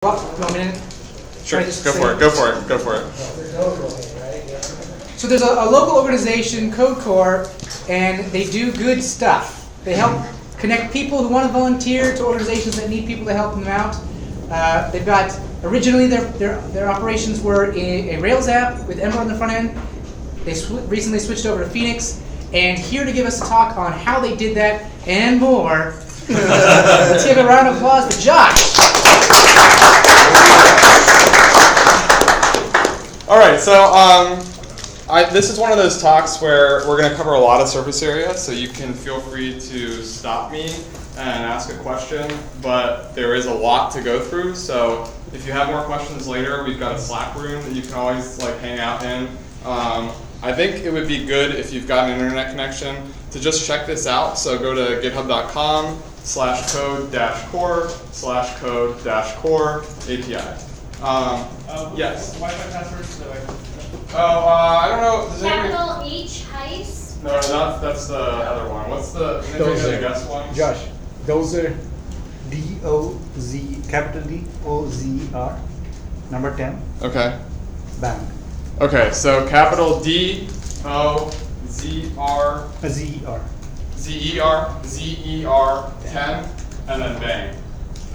Well, 1 minute. Sure, go for it. So there's a local organization, CodeCore, and they do good stuff. They help connect people who want to volunteer to organizations that need people to help them out. They've got, originally their operations were a Rails app with Ember on the front end. They recently switched over to Phoenix, and here to give us a talk on how they did that and more, let's give a round of applause to Josh. All right, so this is one of those talks where we're going to cover a lot of surface area, so you can feel free to stop me and ask a question, but there is a lot to go through, so if you have more questions later, we've got a Slack room that you can always hang out in. I think it would be good if you've got an internet connection to just check this out, so go to github.com/code-core/code-core API. Yes. Wi-Fi passwords. I don't know. Does Capital H Heist. No, that's the other one. What's the? Those the are, guess one? Josh, those are D-O-Z, capital D-O-Z-R, number 10, Okay. bank, Okay. So capital D-O-Z-R. Z-E-R. Z-E-R 10, and then bang!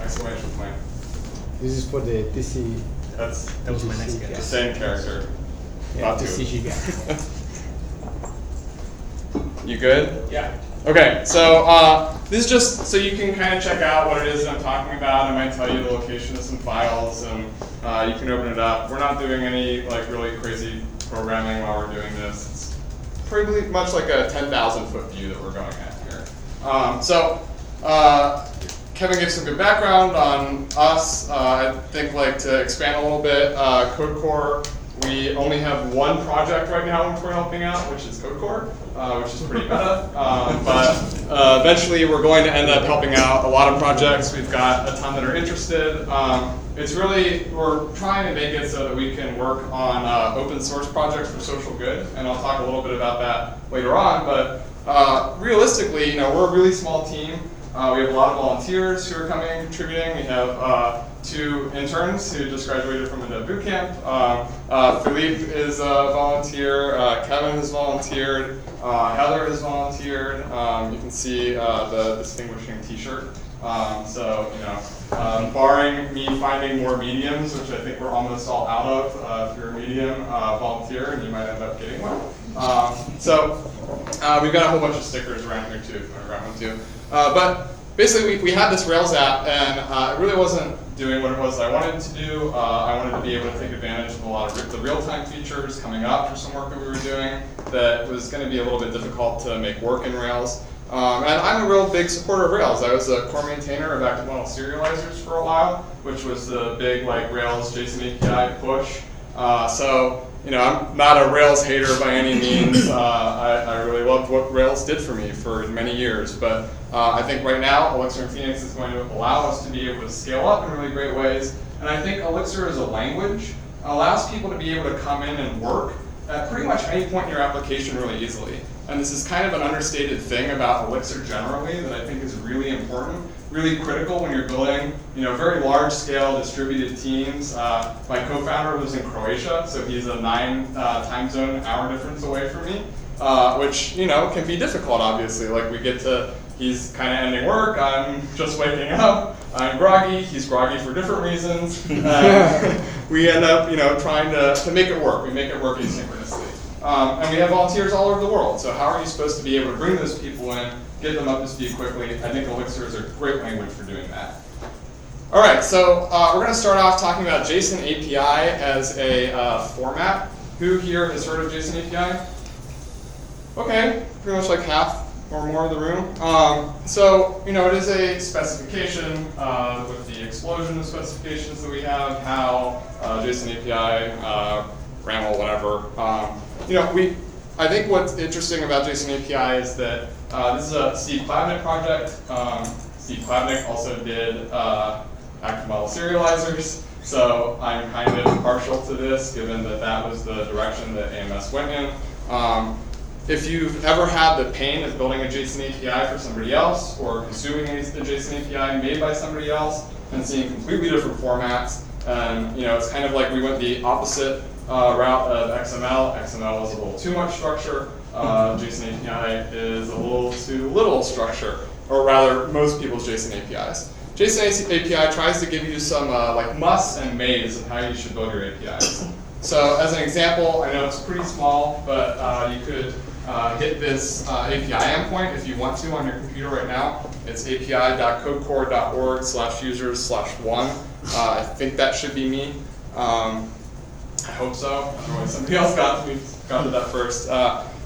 Exclamation point. This is for the TC. That was my next the guess. same character. Yeah, Not two. TCG gang. You good? Yeah. Okay, so this is just so you can kind of check out what it is that I'm talking about. I might tell you the location of some files, and you can open it up. We're not doing any really crazy programming while we're doing this. It's pretty much like a 10,000-foot view that we're going at here. Kevin gave some good background on us. I think to expand a little bit, CodeCore, we only have one project right now which we're helping out, which is CodeCore, which is pretty meta. But eventually we're going to end up helping out a lot of projects. We've got a ton that are interested. It's really, we're trying to make it so that we can work on open source projects for social good, and I'll talk a little bit about that later on. But realistically, we're a really small team. We have a lot of volunteers who are coming and contributing. We have 2 interns who just graduated from a boot camp. Philippe is a volunteer. Kevin has volunteered. Heather has volunteered. You can see the distinguishing T-shirt. Barring me finding more mediums, which I think we're almost all out of, if you're a medium volunteer, and you might end up getting one. We've got a whole bunch of stickers around here too, if I grab one too. But basically, we had this Rails app, and it really wasn't doing what it was that I wanted to do. I wanted to be able to take advantage of a lot of the real-time features coming up for some work that we were doing that was going to be a little bit difficult to make work in Rails. And I'm a real big supporter of Rails. I was a core maintainer of active model serializers for a while, which was the big Rails JSON API push. I'm not a Rails hater by any means. I really loved what Rails did for me for many years, but I think right now Elixir and Phoenix is going to allow us to be able to scale up in really great ways. And I think Elixir as a language allows people to be able to come in and work at pretty much any point in your application really easily. And this is kind of an understated thing about Elixir generally that I think is really important, really critical when you're building very large-scale distributed teams. My co-founder lives in Croatia, so he's a 9 time zone hour difference away from me, which can be difficult, obviously. He's kind of ending work, I'm just waking up, I'm groggy, he's groggy for different reasons. We end up trying to make it work. We make it work asynchronously. And we have volunteers all over the world, so how are you supposed to be able to bring those people in, get them up to speed quickly? I think Elixir is a great language for doing that. All right, so we're going to start off talking about JSON API as a format. Who here has heard of JSON API? Okay, pretty much half or more of the room. It is a specification with the explosion of specifications that we have, how JSON API, RAML, whatever. I think what's interesting about JSON API is that this is a Steve Klabnik project. Steve Klabnik also did active model serializers, so I'm kind of partial to this, given that that was the direction that AMS went in. If you've ever had the pain of building a JSON API for somebody else, or consuming a JSON API made by somebody else, and seeing completely different formats. And it's kind of like we went the opposite route of XML. XML is a little too much structure. JSON API is a little too little structure, or rather, most people's JSON APIs. JSON API tries to give you some like musts and mays of how you should build your APIs. So as an example, I know it's pretty small, but you could hit this API endpoint if you want to on your computer right now. It's api.codecore.org/users/1. I think that should be me. I hope so. Otherwise, somebody else got to that first.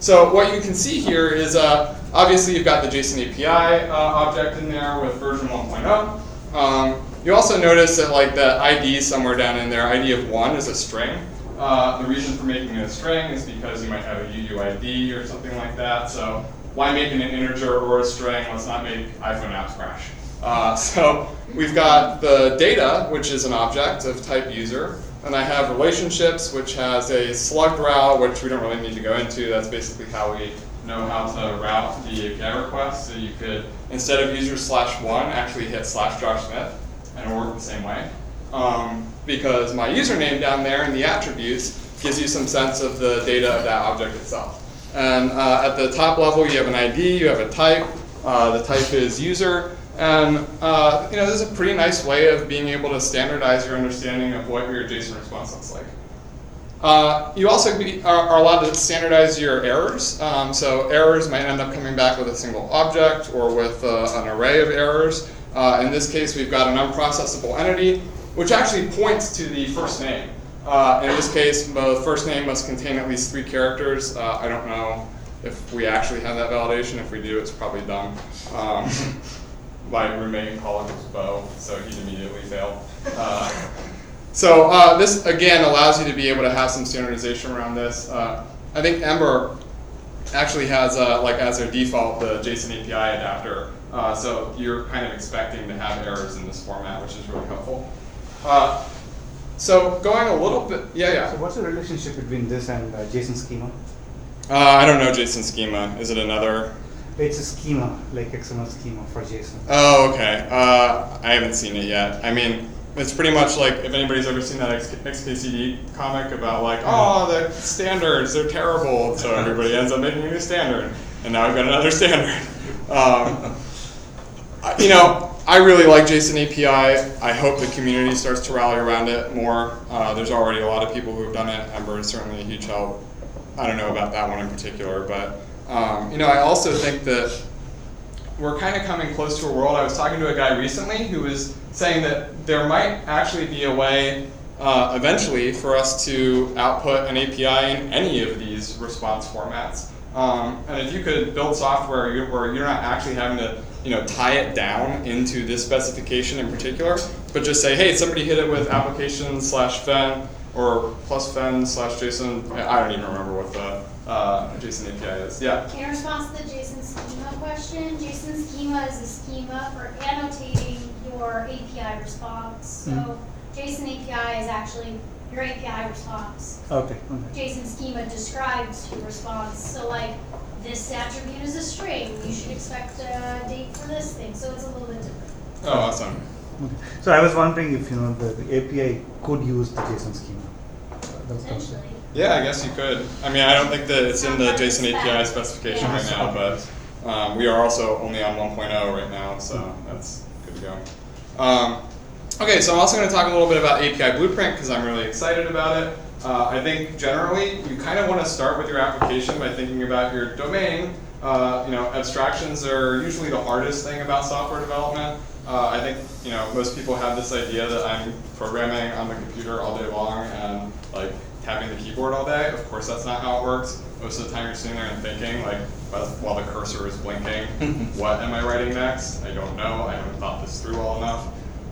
So what you can see here is obviously you've got the JSON API object in there with version 1.0. You also notice that like the ID somewhere down in there, ID of 1 is a string. The reason for making it a string is because you might have a UUID or something like that. So why make an integer or a string? Let's not make iPhone apps crash. So we've got the data, which is an object of type user. And I have relationships, which has a slugged route, which we don't really need to go into. That's basically how we know how to route the API request. So you could, instead of user/1, actually hit /Josh Smith, and it'll work the same way. Because my username down there in the attributes gives you some sense of the data of that object itself. And at the top level, you have an ID, you have a type. The type is user. And this is a pretty nice way of being able to standardize your understanding of what your JSON response looks like. You also are allowed to standardize your errors. So errors might end up coming back with a single object or with an array of errors. In this case, we've got an unprocessable entity, which actually points to the first name. In this case, the first name must contain at least 3 characters. I don't know if we actually have that validation. If we do, it's probably dumb. My roommate in college was Bo, so he'd immediately fail. So this, again, allows you to be able to have some standardization around this. I think Ember actually has, as their default, the JSON API adapter. So you're kind of expecting to have errors in this format, which is really helpful. So going a little bit, yeah. So what's the relationship between this and JSON schema? I don't know JSON schema. Is it another? It's a schema, like XML schema for JSON. Oh, okay. I haven't seen it yet. I mean, it's pretty much like if anybody's ever seen that XKCD comic about like, oh, the standards, they're terrible. So everybody ends up making a new standard. And now we've got another standard. I really like JSON API. I hope the community starts to rally around it more. There's already a lot of people who have done it. Ember is certainly a huge help. I don't know about that one in particular, but I also think that we're kind of coming close to a world. I was talking to a guy recently who was saying that there might actually be a way eventually for us to output an API in any of these response formats. And if you could build software where you're not actually having to tie it down into this specification in particular, but just say, hey, somebody hit it with application/fen or +fen/JSON. I don't even remember what the JSON API is. Yeah. In response to the JSON schema question, JSON schema is a schema for annotating your API response. So JSON API is actually your API response. Okay. JSON schema describes your response. So like, this attribute is a string. You should expect a date for this thing. So it's a little bit different. Oh, awesome. Okay. So I was wondering if the API could use the JSON schema. Essentially. Yeah, I guess you could. I mean, I don't think that it's in the JSON API specification right now, but we are also only on 1.0 right now, so that's good to go. Okay, so I'm also going to talk a little bit about API Blueprint because I'm really excited about it. I think generally you kind of want to start with your application by thinking about your domain. Abstractions are usually the hardest thing about software development. I think most people have this idea that I'm programming on the computer all day long and like tapping the keyboard all day. Of course, that's not how it works. Most of the time, you're sitting there and thinking, like, while the cursor is blinking, what am I writing next? I don't know. I haven't thought this through well enough.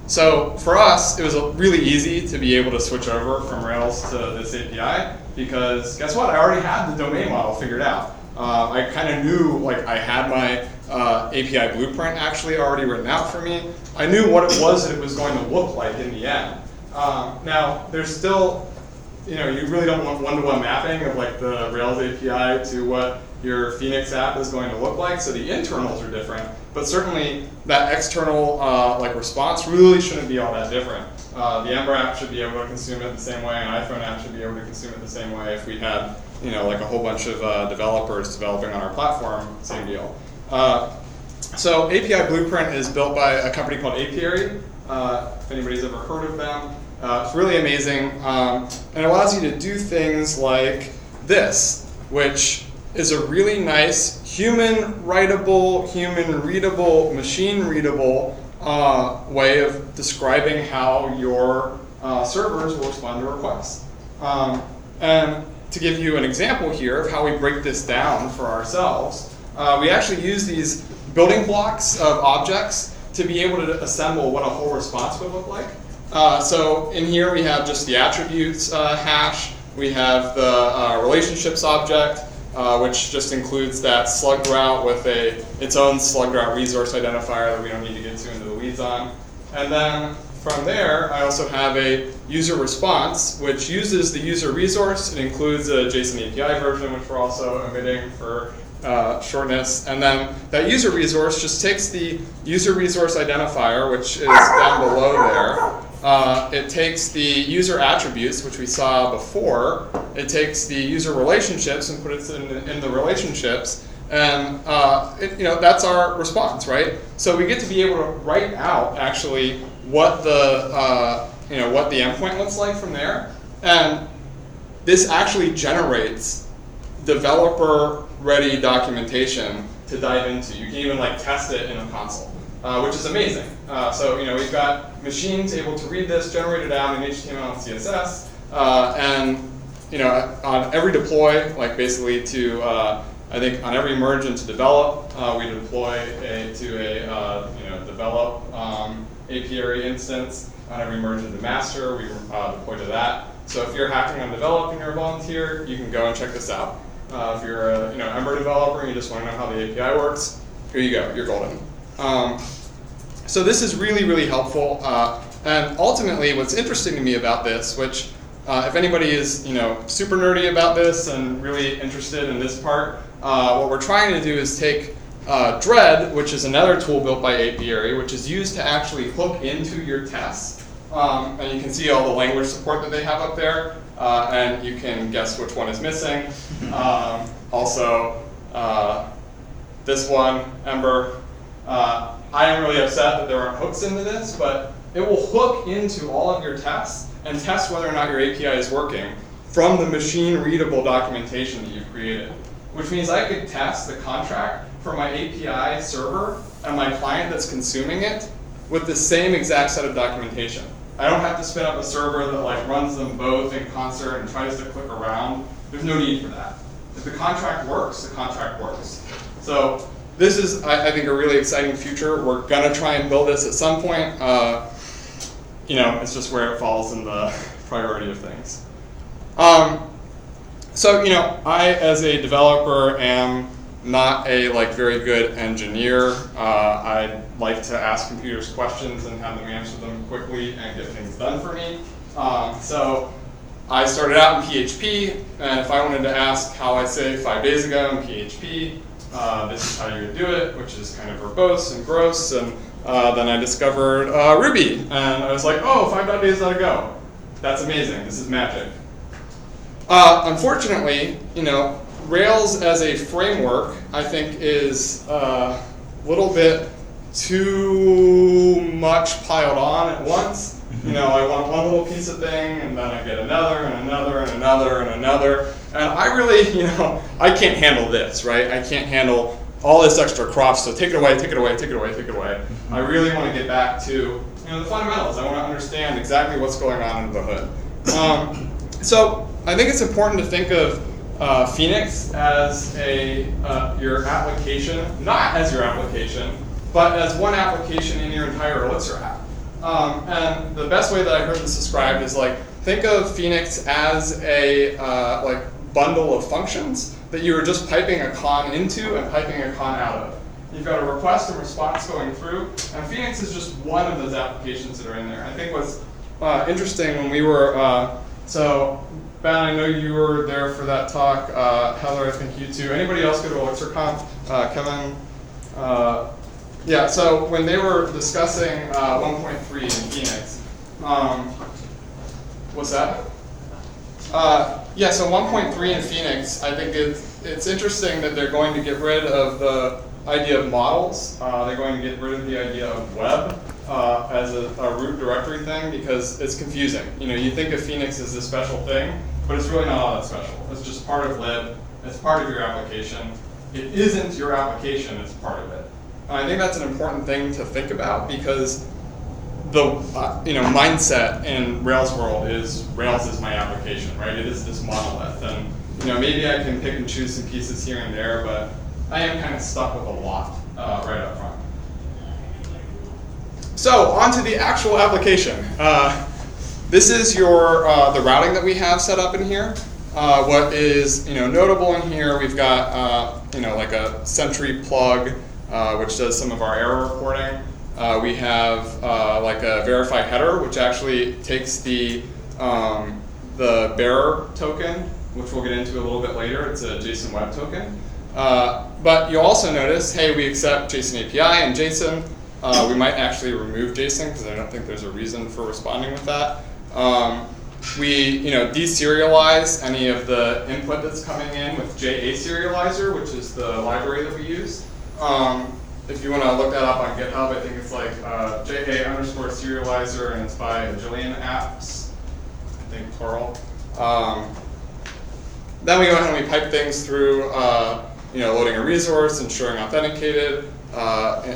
So for us, it was really easy to be able to switch over from Rails to this API because guess what? I already had the domain model figured out. I kind of knew, like, I had my API blueprint actually already written out for me. I knew what it was that it was going to look like in the end. Now, there's still you really don't want one-to-one mapping of like the Rails API to what your Phoenix app is going to look like. So the internals are different, but certainly that external like response really shouldn't be all that different. The Ember app should be able to consume it the same way, an iPhone app should be able to consume it the same way. If we had like a whole bunch of developers developing on our platform, same deal. So API Blueprint is built by a company called Apiary. If anybody's ever heard of them. It's really amazing, and it allows you to do things like this, which is a really nice human-writable, human-readable, machine-readable way of describing how your servers will respond to requests. And to give you an example here of how we break this down for ourselves, we actually use these building blocks of objects to be able to assemble what a whole response would look like. So in here we have just the attributes hash. We have the relationships object, which just includes that slugged route with its own slugged route resource identifier that we don't need to get into the weeds on. And then from there, I also have a user response, which uses the user resource. It includes a JSON API version, which we're also omitting for shortness. And then that user resource just takes the user resource identifier, which is down below there. It takes the user attributes, which we saw before. It takes the user relationships and puts it in the relationships. And that's our response, right? So we get to be able to write out actually what the what the endpoint looks like from there. And this actually generates developer-ready documentation to dive into. You can even like test it in a console, which is amazing. So we've got machines able to read this, generate it out in HTML and CSS, and on every deploy, like basically to I think on every merge into develop, we deploy to a develop apiary instance. On every merge into master, we deploy to that. So if you're hacking on develop and you're a volunteer, you can go and check this out. If you're a Ember developer and you just want to know how the API works, here you go, you're golden. So this is really, really helpful. And ultimately, what's interesting to me about this, which if anybody is super nerdy about this and really interested in this part, what we're trying to do is take Dread, which is another tool built by Apiary, which is used to actually hook into your tests. And you can see all the language support that they have up there. And you can guess which one is missing. Also, this one, Ember. I am really upset that there aren't hooks into this, but it will hook into all of your tests and test whether or not your API is working from the machine-readable documentation that you've created. Which means I could test the contract for my API server and my client that's consuming it with the same exact set of documentation. I don't have to spin up a server that like runs them both in concert and tries to click around. There's no need for that. If the contract works, the contract works. So this is, I think, a really exciting future. We're gonna try and build this at some point. It's just where it falls in the priority of things. So I, as a developer, am not a very good engineer. I like to ask computers questions and have them answer them quickly and get things done for me. So I started out in PHP, and if I wanted to ask how I say 5 days ago in PHP, this is how you would do it, which is kind of verbose and gross. And then I discovered Ruby, and I was like, oh, 5 days ago. That's amazing. This is magic. Unfortunately, Rails as a framework, I think, is a little bit too much piled on at once. I want one little piece of thing, and then I get another, and another, and another, and another. And I really, I can't handle this, right? I can't handle all this extra crop, so take it away, take it away, take it away, take it away. I really want to get back to the fundamentals. I want to understand exactly what's going on under the hood. So I think it's important to think of Phoenix as your application, not as your application, but as one application in your entire Elixir app. And the best way that I heard this described is think of Phoenix as a bundle of functions that you are just piping a con into and piping a con out of. You've got a request and response going through, and Phoenix is just one of those applications that are in there. I think what's interesting when we were So, Ben, I know you were there for that talk. Heather, I think you too. Anybody else go to ElixirConf? Kevin? Yeah, so when they were discussing 1.3 in Phoenix, what's that? Yeah, so 1.3 in Phoenix, I think it's interesting that they're going to get rid of the idea of models. They're going to get rid of the idea of web as a root directory thing because it's confusing. You think of Phoenix as this special thing, but it's really not all that special. It's just part of lib. It's part of your application. It isn't your application. It's part of it. And I think that's an important thing to think about because the mindset in Rails world is Rails is my application, right? It is this monolith, and maybe I can pick and choose some pieces here and there, but I am kind of stuck with a lot right up front. So on to the actual application. This is your the routing that we have set up in here. What is notable in here? We've got like a Sentry plug, which does some of our error reporting. We have like a verify header, which actually takes the bearer token, which we'll get into a little bit later. It's a JSON web token. But you'll also notice, hey, we accept JSON API and JSON. We might actually remove JSON because I don't think there's a reason for responding with that. We deserialize any of the input that's coming in with JA serializer, which is the library that we use. If you want to look that up on GitHub, I think it's like JA_serializer, and it's by a jillion apps, I think plural. Then we go ahead and we pipe things through, loading a resource, ensuring authenticated.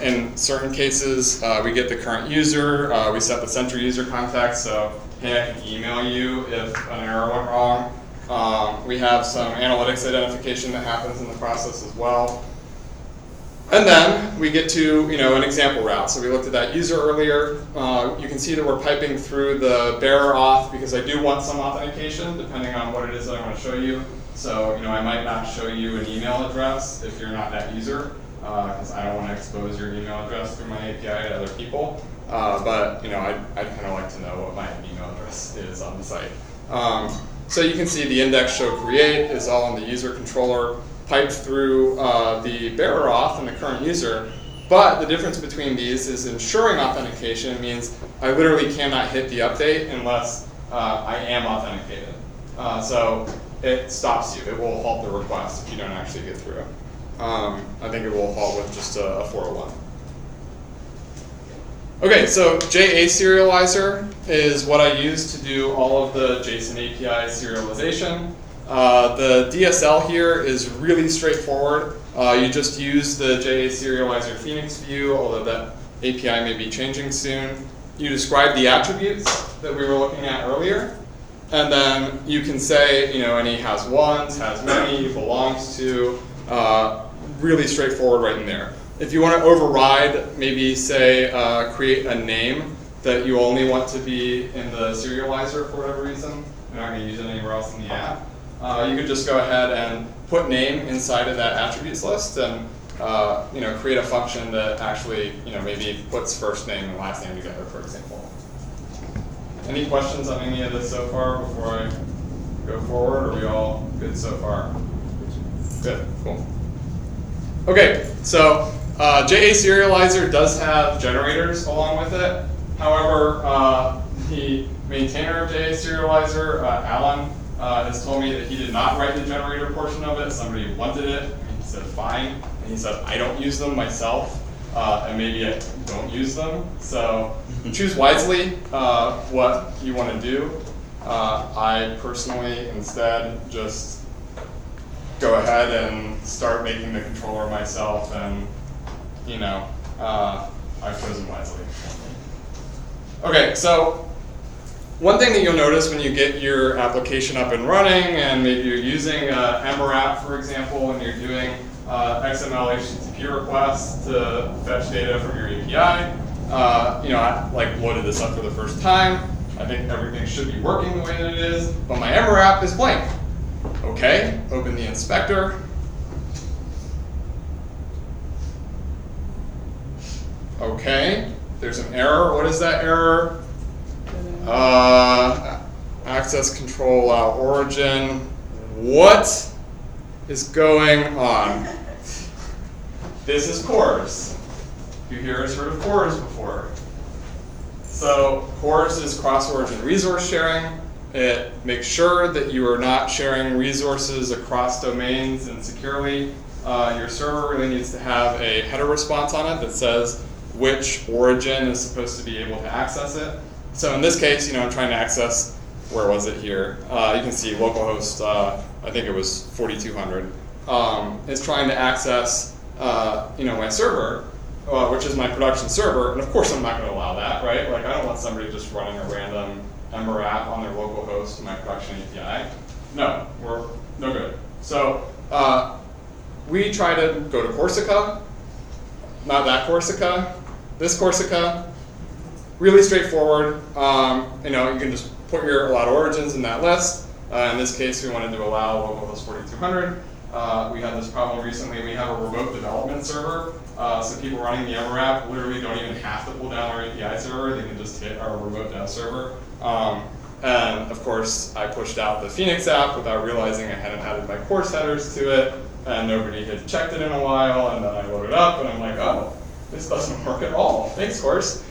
In certain cases, we get the current user. We set the Sentry user context, so hey, I can email you if an error went wrong. We have some analytics identification that happens in the process as well. And then we get to an example route. So we looked at that user earlier. You can see that we're piping through the bearer auth because I do want some authentication depending on what it is that I want to show you. So I might not show you an email address if you're not that user because I don't want to expose your email address through my API to other people. But I'd kind of like to know what my email address is on the site. So you can see the index show create is all in the user controller, piped through the bearer auth and the current user. But the difference between these is ensuring authentication means I literally cannot hit the update unless I am authenticated. So it stops you. It will halt the request if you don't actually get through. I think it will halt with just a 401. Okay, so JA serializer is what I use to do all of the JSON API serialization. The DSL here is really straightforward. You just use the JA serializer Phoenix view, although that API may be changing soon. You describe the attributes that we were looking at earlier, and then you can say, any has ones, has many, belongs to, really straightforward right in there. If you want to override, maybe say, create a name that you only want to be in the serializer for whatever reason, you're not going to use it anywhere else in the app. You could just go ahead and put name inside of that attributes list and create a function that actually maybe puts first name and last name together, for example. Any questions on any of this so far before I go forward? Are we all good so far? Good, cool. Okay, so JA serializer does have generators along with it. However, the maintainer of JA serializer, Alan, has told me that he did not write the generator portion of it. Somebody wanted it, and he said fine. And he said, I don't use them myself, and maybe I don't use them. So choose wisely what you want to do. I personally instead just go ahead and start making the controller myself, and I've chosen wisely. Okay, so one thing that you'll notice when you get your application up and running, and maybe you're using Ember app, for example, and you're doing XML HTTP requests to fetch data from your API. I loaded this up for the first time. I think everything should be working the way that it is, but my Ember app is blank. Okay, open the inspector. Okay, there's an error. What is that error? access control allow origin. What is going on? This is CORS. You hear us heard of CORS before. So CORS is cross-origin resource sharing. It makes sure that you are not sharing resources across domains and securely. Your server really needs to have a header response on it that says which origin is supposed to be able to access it. So in this case, I'm trying to access, where was it here? You can see localhost, I think it was 4200, is trying to access my server, which is my production server, and of course I'm not going to allow that, right? Like I don't want somebody just running a random Ember app on their local host to my production API. No, we're no good. So we try to go to Corsica, not that Corsica, this Corsica. Really straightforward. You can just put your allowed origins in that list. In this case, we wanted to allow localhost 4200. We had this problem recently. We have a remote development server, so people running the Ember app literally don't even have to pull down our API server. They can just hit our remote dev server. And of course, I pushed out the Phoenix app without realizing I hadn't added my course headers to it, and nobody had checked it in a while. And then I loaded up, and I'm like, oh, this doesn't work at all. Thanks, course.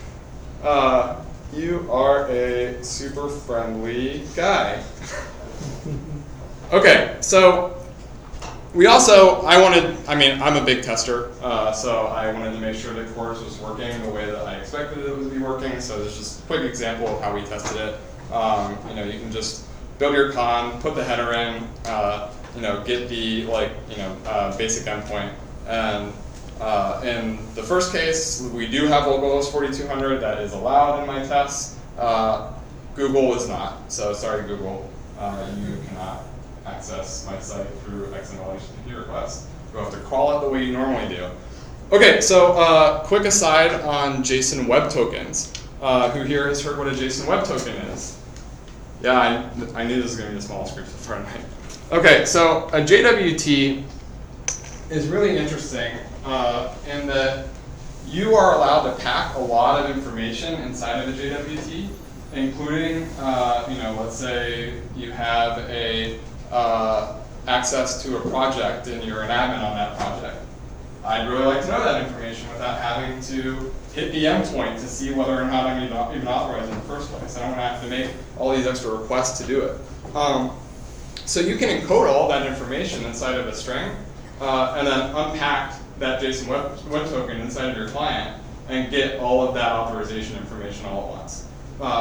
You are a super friendly guy. Okay, so I'm a big tester, so I wanted to make sure that CORS was working the way that I expected it to be working. So there's just a quick example of how we tested it. You can just build your con, put the header in, get the basic endpoint, and in the first case, we do have localhost 4200 that is allowed in my tests. Google is not, so sorry Google, you cannot access my site through XML HTTP request. You'll have to crawl it the way you normally do. Okay, so quick aside on JSON Web Tokens. Who here has heard what a JSON Web Token is? Yeah, I knew this was going to be the smallest group so far tonight. Okay, so a JWT is really interesting in that you are allowed to pack a lot of information inside of a JWT, including, let's say you have a access to a project and you're an admin on that project. I'd really like to know that information without having to hit the endpoint to see whether or not I'm even authorized in the first place. I don't want to have to make all these extra requests to do it. So you can encode all that information inside of a string and then unpack that JSON web token inside of your client and get all of that authorization information all at once,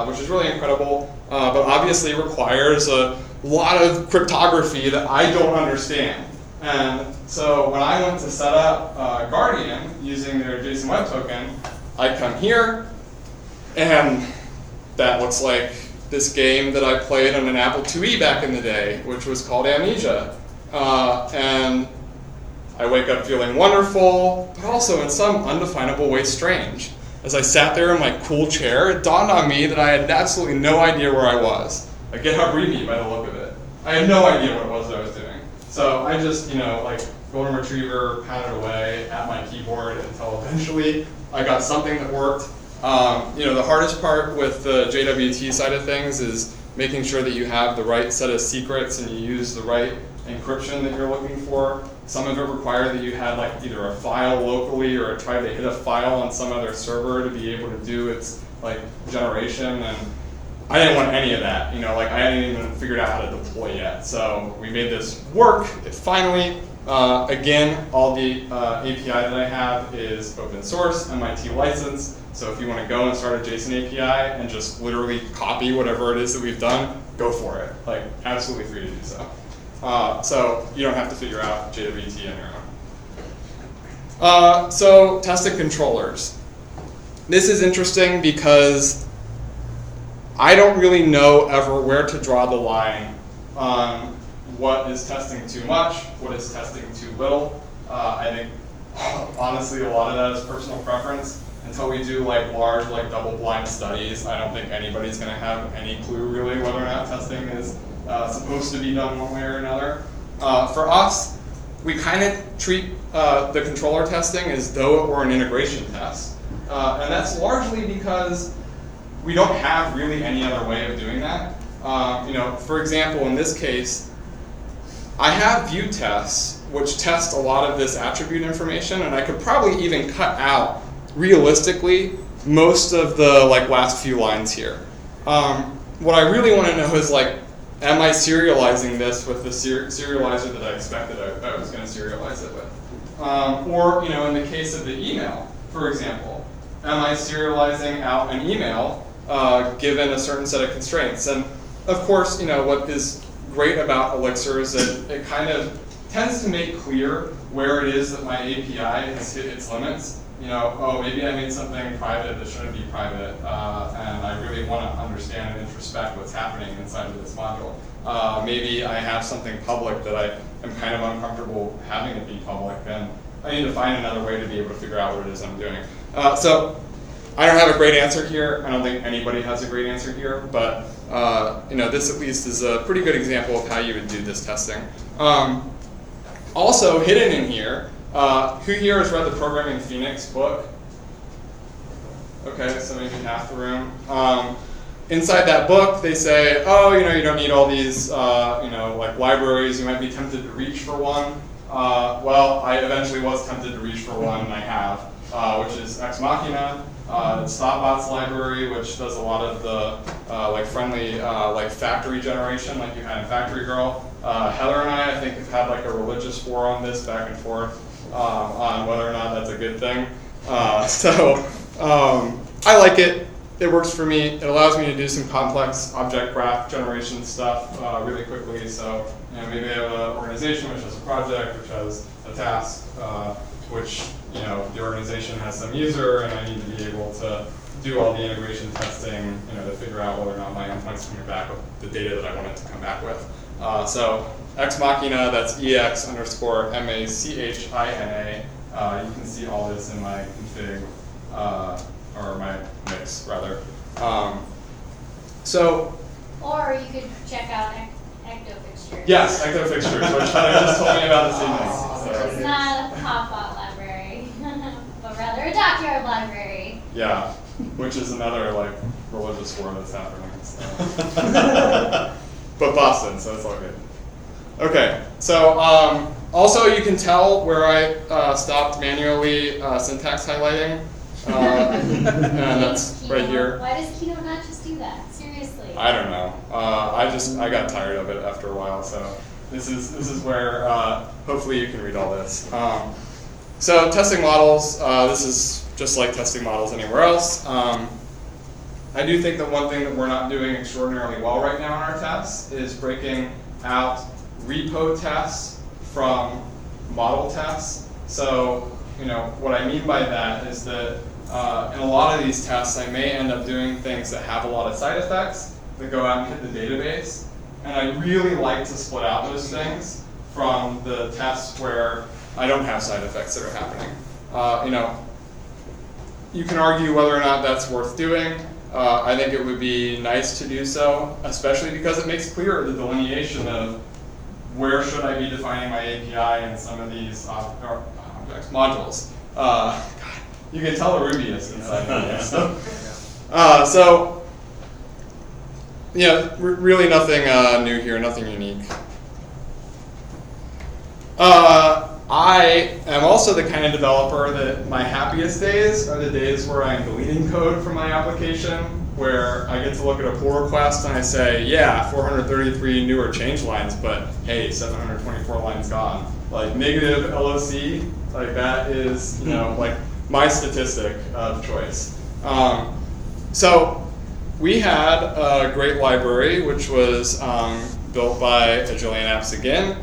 which is really incredible, but obviously requires a lot of cryptography that I don't understand. And so when I went to set up Guardian using their JSON Web Token, I come here, and that looks like this game that I played on an Apple IIe back in the day, which was called Amnesia. And I wake up feeling wonderful, but also in some undefinable way strange. As I sat there in my cool chair, it dawned on me that I had absolutely no idea where I was. A GitHub README by the look of it. I had no idea what it was that I was doing. So I just, golden retriever, pounded away at my keyboard until eventually I got something that worked. The hardest part with the JWT side of things is making sure that you have the right set of secrets and you use the right encryption that you're looking for. Some of it required that you had either a file locally or tried to hit a file on some other server to be able to do its generation, and I didn't want any of that. I hadn't even figured out how to deploy yet. So we made this work. Finally, again, all the API that I have is open source, MIT licensed. So if you want to go and start a JSON API and just literally copy whatever it is that we've done, go for it. Absolutely free to do so. So you don't have to figure out JWT on your own. So testing controllers. This is interesting because I don't really know ever where to draw the line on what is testing too much, what is testing too little. I think, honestly, a lot of that is personal preference. Until we do large double-blind studies, I don't think anybody's going to have any clue really whether or not testing is supposed to be done one way or another. For us, we kind of treat the controller testing as though it were an integration test. And that's largely because we don't have really any other way of doing that. For example, in this case, I have view tests which test a lot of this attribute information, and I could probably even cut out, realistically, most of the last few lines here. What I really want to know is am I serializing this with the serializer that I expected I was going to serialize it with? Or in the case of the email, for example, am I serializing out an email given a certain set of constraints? And of course, what is great about Elixir is that it kind of tends to make clear where it is that my API has hit its limits. Oh, maybe I made something private that shouldn't be private, and I really want to understand and introspect what's happening inside of this module. Maybe I have something public that I am kind of uncomfortable having it be public, and I need to find another way to be able to figure out what it is I'm doing. So I don't have a great answer here. I don't think anybody has a great answer here, but this at least is a pretty good example of how you would do this testing. Also hidden in here, who here has read the Programming Phoenix book? Okay, so maybe half the room. Inside that book, they say, oh, you don't need all these, libraries. You might be tempted to reach for one. Well, I eventually was tempted to reach for one, and I have, which is Ex Machina. It's Thoughtbot's library, which does a lot of the friendly factory generation, like you had in Factory Girl. Heather and I think, have had a religious war on this back and forth on whether or not that's a good thing. I like it. It works for me. It allows me to do some complex object graph generation stuff really quickly. So maybe I have an organization which has a project, which has a task, which the organization has some user, and I need to be able to do all the integration testing, to figure out whether or not my endpoint's coming back with the data that I want it to come back with. So Ex Machina, that's EX_MACHINA. You can see all this in my config, or my mix, rather. Or you could check out ectofixtures. Yes, ectofixtures, which Heather just told me about this evening. So. It's not a Thoughtbot library, but rather a Dockyard library. Yeah, which is another religious war that's happening. So. But Boston, so it's all good. Okay, so also you can tell where I stopped manually syntax highlighting. And that's right here. Why does Keynote not just do that? Seriously. I don't know. I got tired of it after a while. So this is where hopefully you can read all this. So testing models. This is just like testing models anywhere else. I do think that one thing that we're not doing extraordinarily well right now in our tests is breaking out repo tests from model tests. So what I mean by that is that in a lot of these tests, I may end up doing things that have a lot of side effects that go out and hit the database. And I really like to split out those things from the tests where I don't have side effects that are happening. You can argue whether or not that's worth doing. I think it would be nice to do so, especially because it makes clear the delineation of where should I be defining my API in some of these objects modules. God, you can tell the Rubyist inside of here. Really nothing new here, nothing unique. I am also the kind of developer that my happiest days are the days where I'm deleting code from my application, where I get to look at a pull request and I say, yeah, 433 newer change lines, but hey, 724 lines gone. Negative LOC, that is, my statistic of choice. So we had a great library, which was built by A Jillion Apps again.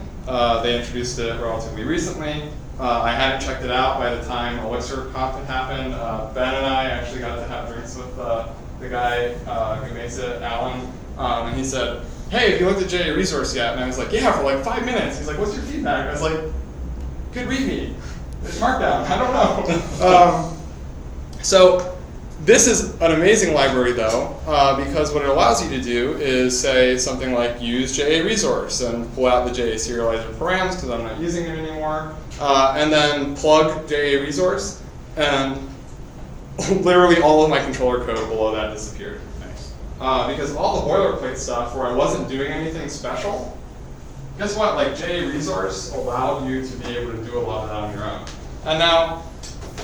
They introduced it relatively recently. I hadn't checked it out by the time Elixir Conf had happened. Ben and I actually got to have drinks with the guy who makes it, Alan, and he said, hey, have you looked at JA Resource yet? And I was like, yeah, for 5 minutes. He's like, what's your feedback? I was like, good readme. It's Markdown. I don't know. So this is an amazing library, though, because what it allows you to do is say something like use JA resource and pull out the JA serializer params because I'm not using it anymore, and then plug JA resource, and literally all of my controller code below that disappeared. Nice. because all the boilerplate stuff where I wasn't doing anything special, guess what? Like JA Resource allowed you to be able to do a lot of that on your own. And now,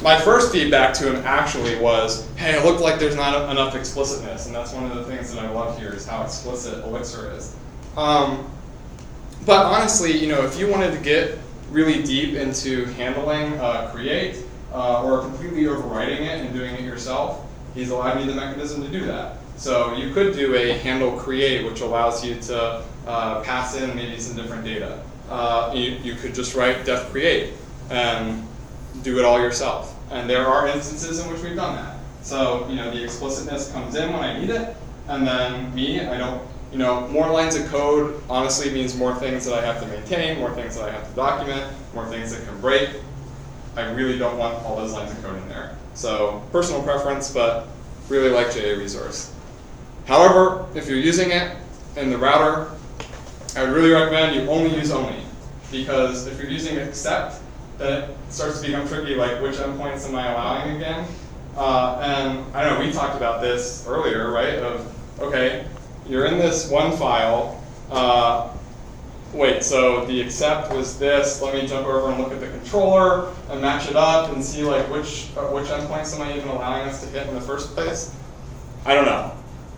my first feedback to him actually was, hey, it looked like there's not enough explicitness, and that's one of the things that I love here is how explicit Elixir is. But honestly, if you wanted to get really deep into handling create or completely overwriting it and doing it yourself, he's allowed you the mechanism to do that. So you could do a handle create, which allows you to pass in maybe some different data. You could just write def create and do it all yourself. And there are instances in which we've done that. So the explicitness comes in when I need it, and then I don't, more lines of code honestly means more things that I have to maintain, more things that I have to document, more things that can break. I really don't want all those lines of code in there. So personal preference, but really like JA Resource. However, if you're using it in the router, I would really recommend you only use only. Because if you're using except, then it starts to become tricky, like which endpoints am I allowing again? And I don't know, we talked about this earlier, right? Okay, you're in this one file. Wait, so the accept was this. Let me jump over and look at the controller and match it up and see like which endpoints am I even allowing us to hit in the first place? I don't know.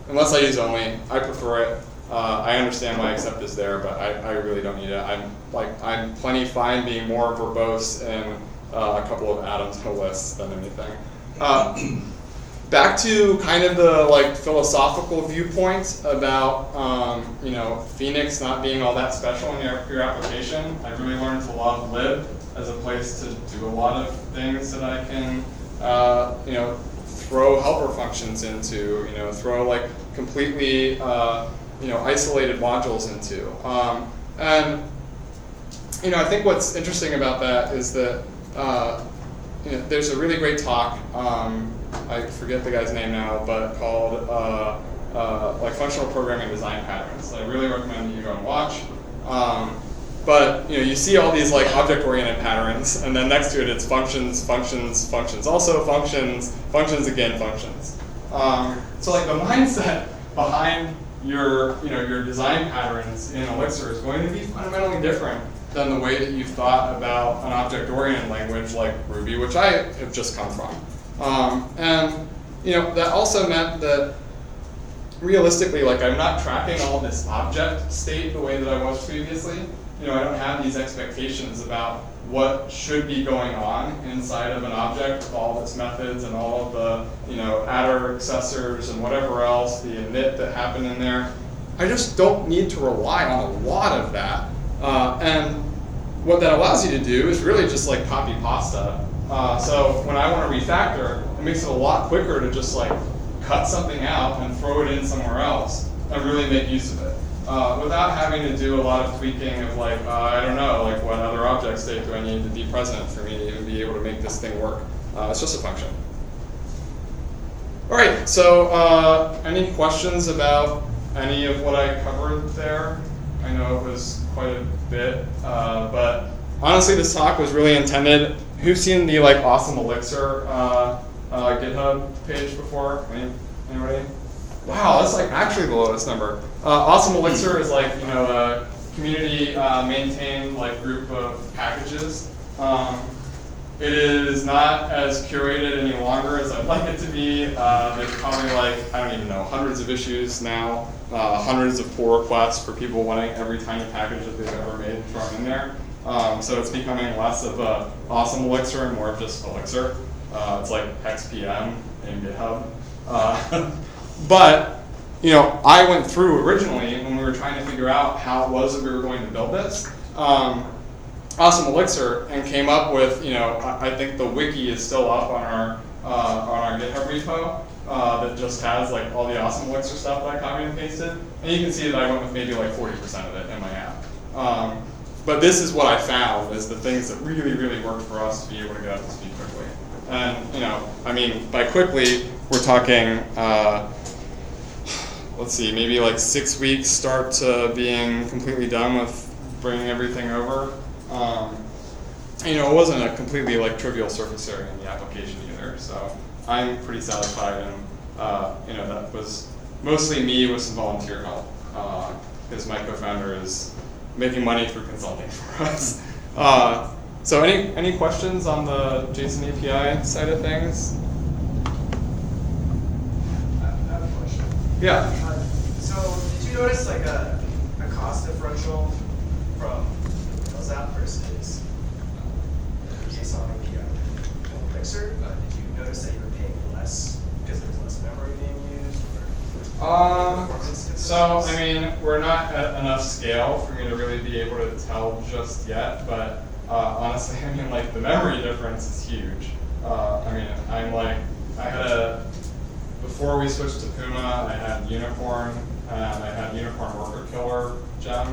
Unless I use only, I prefer it. I understand why accept is there, but I really don't need it. I'm plenty fine being more verbose in a couple of atoms in a list than anything. Back to kind of the philosophical viewpoint about Phoenix not being all that special in your application. I really learned to love lib as a place to do a lot of things that I can throw helper functions into, throw completely isolated modules into. And I think what's interesting about that is that there's a really great talk, I forget the guy's name now, but called Functional Programming Design Patterns. I really recommend that you go and watch. But you see all these object-oriented patterns, and then next to it it's functions, functions, functions, also functions, functions again, functions. So the mindset behind your design patterns in Elixir is going to be fundamentally different than the way that you've thought about an object-oriented language like Ruby, which I have just come from. And that also meant that realistically, I'm not tracking all this object state the way that I was previously. I don't have these expectations about what should be going on inside of an object with all of its methods and all of the attr accessors and whatever else, the init that happened in there. I just don't need to rely on a lot of that. And what that allows you to do is really just copy pasta. So when I want to refactor, it makes it a lot quicker to just cut something out and throw it in somewhere else and really make use of it. Without having to do a lot of tweaking of I don't know, what other object state do I need to be present for me to even be able to make this thing work. It's just a function. All right, so any questions about any of what I covered there? I know it was quite a bit, but honestly, this talk was really intended. Who's seen the awesome Elixir GitHub page before? Anybody? Wow, that's actually the lowest number. Awesome Elixir is a community maintained group of packages. It is not as curated any longer as I'd like it to be. There's probably I don't even know, hundreds of issues now, hundreds of pull requests for people wanting every tiny package that they've ever made thrown in there. So it's becoming less of a awesome Elixir and more of just Elixir. It's XPM in GitHub. But I went through originally when we were trying to figure out how it was that we were going to build this. Awesome Elixir, and came up with, I think the wiki is still up on our GitHub repo that just has all the awesome Elixir stuff that I copied and pasted. And you can see that I went with maybe 40% of it in my app. But this is what I found as the things that really, really worked for us to be able to get up to speed quickly. And by quickly, we're talking, let's see, maybe 6 weeks start to being completely done with bringing everything over. It wasn't a completely trivial surface area in the application either. So I'm pretty satisfied, and that was mostly me with some volunteer help, because my co-founder is making money through consulting for us. So any questions on the JSON API side of things? I have a question. Yeah. So did you notice like a cost differential from Rails app versus JSON API and Elixir? Did you notice that you were paying less because there's less memory being used? So I mean, we're not at enough scale for me to really be able to tell just yet, but honestly, I mean, like the memory difference is huge. I mean, before we switched to Puma, I had Unicorn, and I had Unicorn Worker Killer gem,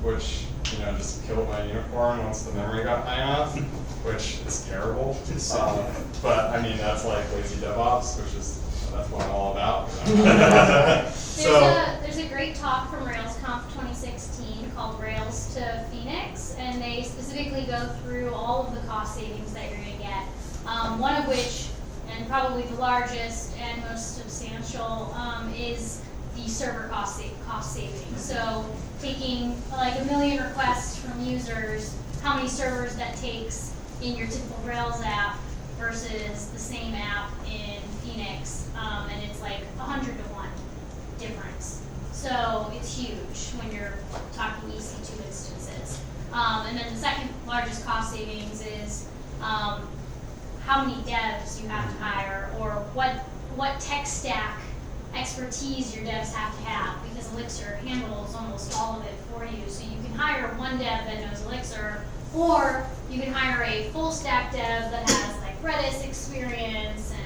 which, just killed my Unicorn once the memory got high enough, which is terrible. But I mean, that's like lazy DevOps, that's what I'm all about. There's a great talk from RailsConf 2016 called Rails to Phoenix, and they specifically go through all of the cost savings that you're going to get. One of which, and probably the largest and most substantial, is the server cost savings. So taking like 1 million requests from users, how many servers that takes in your typical Rails app versus the same app in Phoenix, and it's like 100 to 1 difference. So it's huge when you're talking EC2 instances. And then the second largest cost savings is how many devs you have to hire, or what tech stack expertise your devs have to have, because Elixir handles almost all of it for you. So you can hire one dev that knows Elixir, or you can hire a full stack dev that has like Redis experience and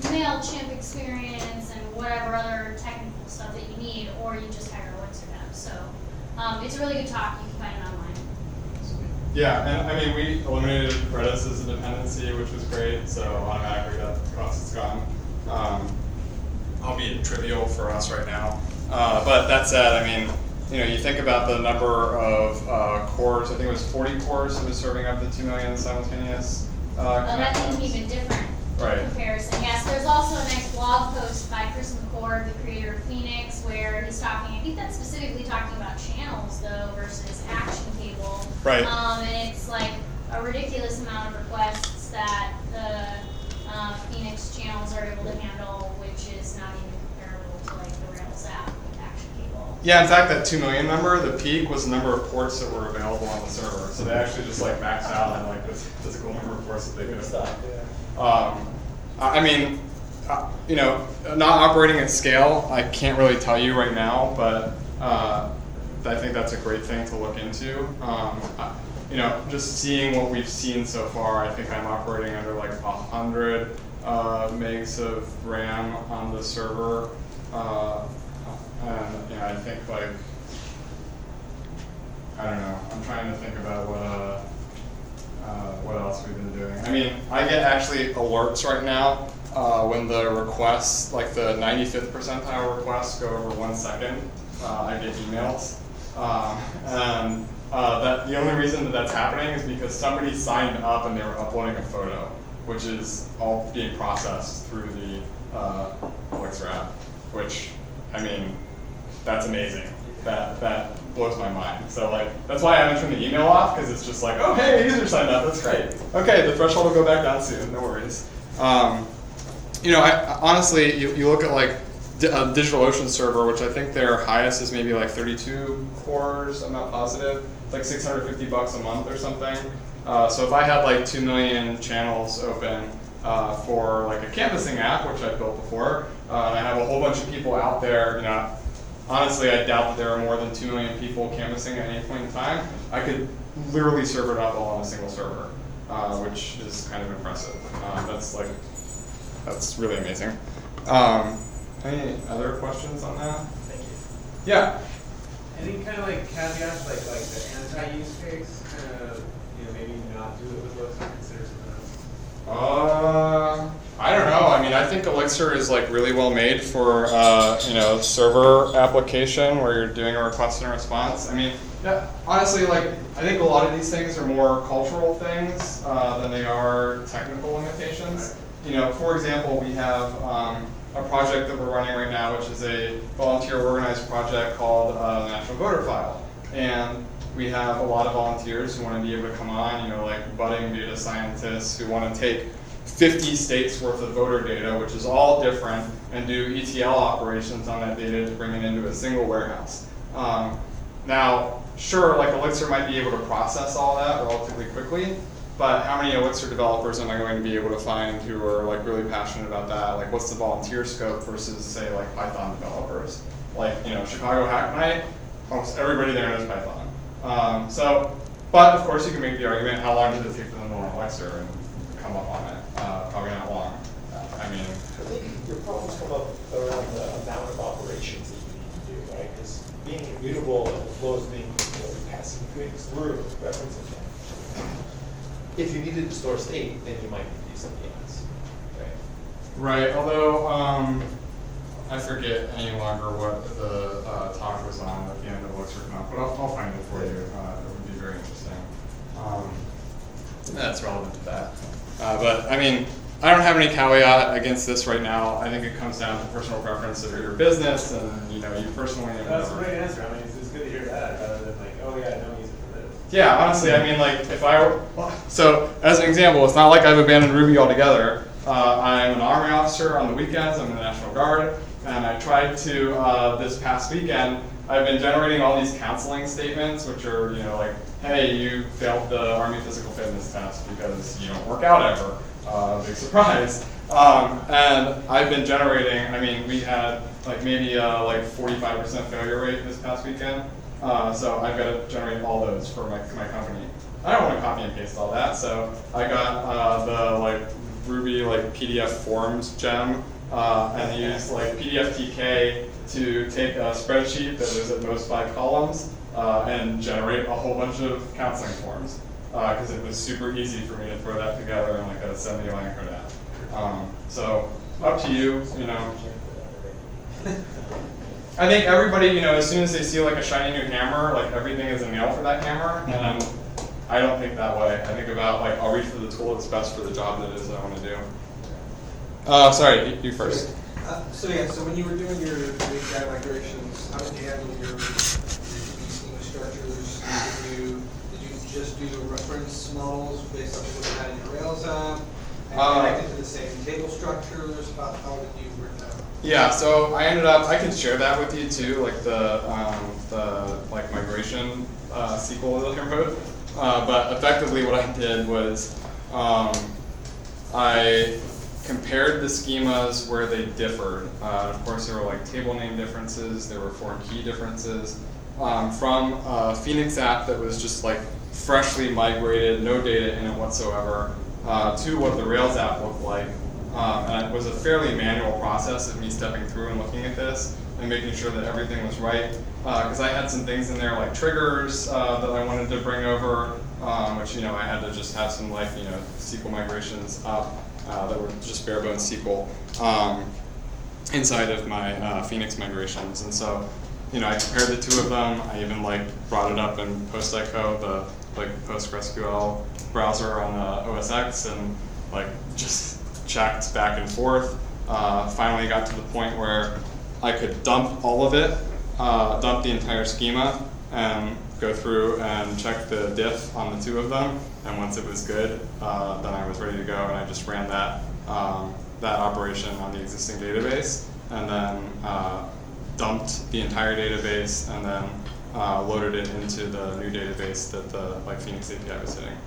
MailChimp experience and whatever other technical stuff that you need, or you just hire Elixir dev. So it's a really good talk. You can find it online. Yeah, and I mean, we eliminated Redis as a dependency, which was great, so automatically that cost is gone. Albeit trivial for us right now. But that said, I mean, you think about the number of cores. I think it was 40 cores that was serving up to 2 million simultaneous That's connections. an even different comparison. Yes, there's also a nice blog post by Chris McCord, the creator of Phoenix, where he's talking, I think that's specifically talking about channels though versus action cable. Right. And it's like a ridiculous amount of requests that the Phoenix channels are able to handle, which is not even comparable to like the Rails app with action cable. Yeah, in fact, that 2 million number, the peak was the number of ports that were available on the server. So they actually just like maxed out on like this physical number of ports that they could have. I mean, not operating at scale, I can't really tell you right now, but I think that's a great thing to look into. Just seeing what we've seen so far, I think I'm operating under like 100 megs of RAM on the server. And I think like, I don't know, I'm trying to think about what else we've been doing. I mean, I get actually alerts right now when the requests, like the 95th percentile requests go over 1 second, I get emails. And the only reason that that's happening is because somebody signed up and they were uploading a photo, which is all being processed through the Elixir app, which, I mean, that's amazing. That blows my mind. So like, that's why I haven't turned the email off, because it's just like, oh hey, a user signed up, that's great. Okay, the threshold will go back down soon, no worries. I honestly, you look at like DigitalOcean server, which I think their highest is maybe like 32 cores, I'm not positive. It's like $650 a month or something. So if I had like 2 million channels open for like a canvassing app, which I've built before, and I have a whole bunch of people out there, honestly, I doubt that there are more than 2 million people canvassing at any point in time. I could literally serve it up all on a single server, which is kind of impressive. That's really amazing. Any other questions on that? Thank you. Yeah. Any kind of like caveats, like the anti-use case, kind of, maybe not do it with Elixir, consider something else? I don't know. I mean, I think Elixir is like really well made for server application where you're doing a request and a response. I mean, yeah, honestly, like I think a lot of these things are more cultural things than they are technical limitations. For example, we have a project that we're running right now, which is a volunteer organized project called the National Voter File. And we have a lot of volunteers who want to be able to come on, like budding data scientists who want to take 50 states worth of voter data, which is all different, and do ETL operations on that data to bring it into a single warehouse. Now, sure, like Elixir might be able to process all that relatively quickly, but how many Elixir developers am I going to be able to find who are like really passionate about that? Like, what's the volunteer scope versus, say, like Python developers? Like, Chicago Hack Night, almost everybody there knows Python. But of course, you can make the argument: how long did it take for them to learn Elixir and come up on it? Probably not long. I think your problems come up around the amount of operations that you need to do, right? Because being immutable as well as being passing things through, referencing them. If you needed to store state, then you might need to do something else, right? Right. Although I forget any longer what the talk was on at the end of Elixir Conf, but I'll find it for you. It would be very interesting. That's relevant to that. But I mean, I don't have any caveat against this right now. I think it comes down to personal preference of your business and you personally. That's a great answer. I mean, it's good to hear that rather than like, oh yeah, don't use it for this. Yeah, honestly, I mean, like if I were, so as an example, it's not like I've abandoned Ruby altogether. I'm an Army officer on the weekends. I'm in the National Guard, and I tried to this past weekend. I've been generating all these counseling statements, which are like, hey, you failed the Army physical fitness test because you don't work out ever. Big surprise. And I've been generating, I mean, we had like maybe like 45% failure rate this past weekend. So I've got to generate all those for my company. I don't want to copy and paste all that, so I got the like Ruby like PDF forms gem and used like PDFTK to take a spreadsheet that was at most 5 columns and generate a whole bunch of counseling forms. Because it was super easy for me to throw that together in like a 70-line code. So up to you, I think everybody, as soon as they see like a shiny new hammer, like everything is a nail for that hammer, and I don't think that way. I think about like, I'll reach for the tool that's best for the job that it is that I want to do. Sorry, you first. So when you were doing your API migrations, how did you handle your schema structures? Did you just do reference models based on what you had in your Rails app and connected to the same table structures? How did you work that out? Yeah, so I ended up, I can share that with you too, like the like migration SQL that I wrote. But effectively what I did was I compared the schemas where they differed. Of course, there were like table name differences, there were foreign key differences. From a Phoenix app that was just like freshly migrated, no data in it whatsoever, to what the Rails app looked like. And it was a fairly manual process of me stepping through and looking at this and making sure that everything was right. Because I had some things in there like triggers that I wanted to bring over, which I had to just have some like SQL migrations up that were just bare bones SQL inside of my Phoenix migrations. And so I compared the two of them. I even like brought it up in PostICO, the like PostgreSQL browser on OS X, and like just checked back and forth. Finally got to the point where I could dump all of it, dump the entire schema, and go through and check the diff on the two of them. And once it was good, then I was ready to go, and I just ran that operation on the existing database, and then dumped the entire database, and then loaded it into the new database that the Phoenix API was hitting.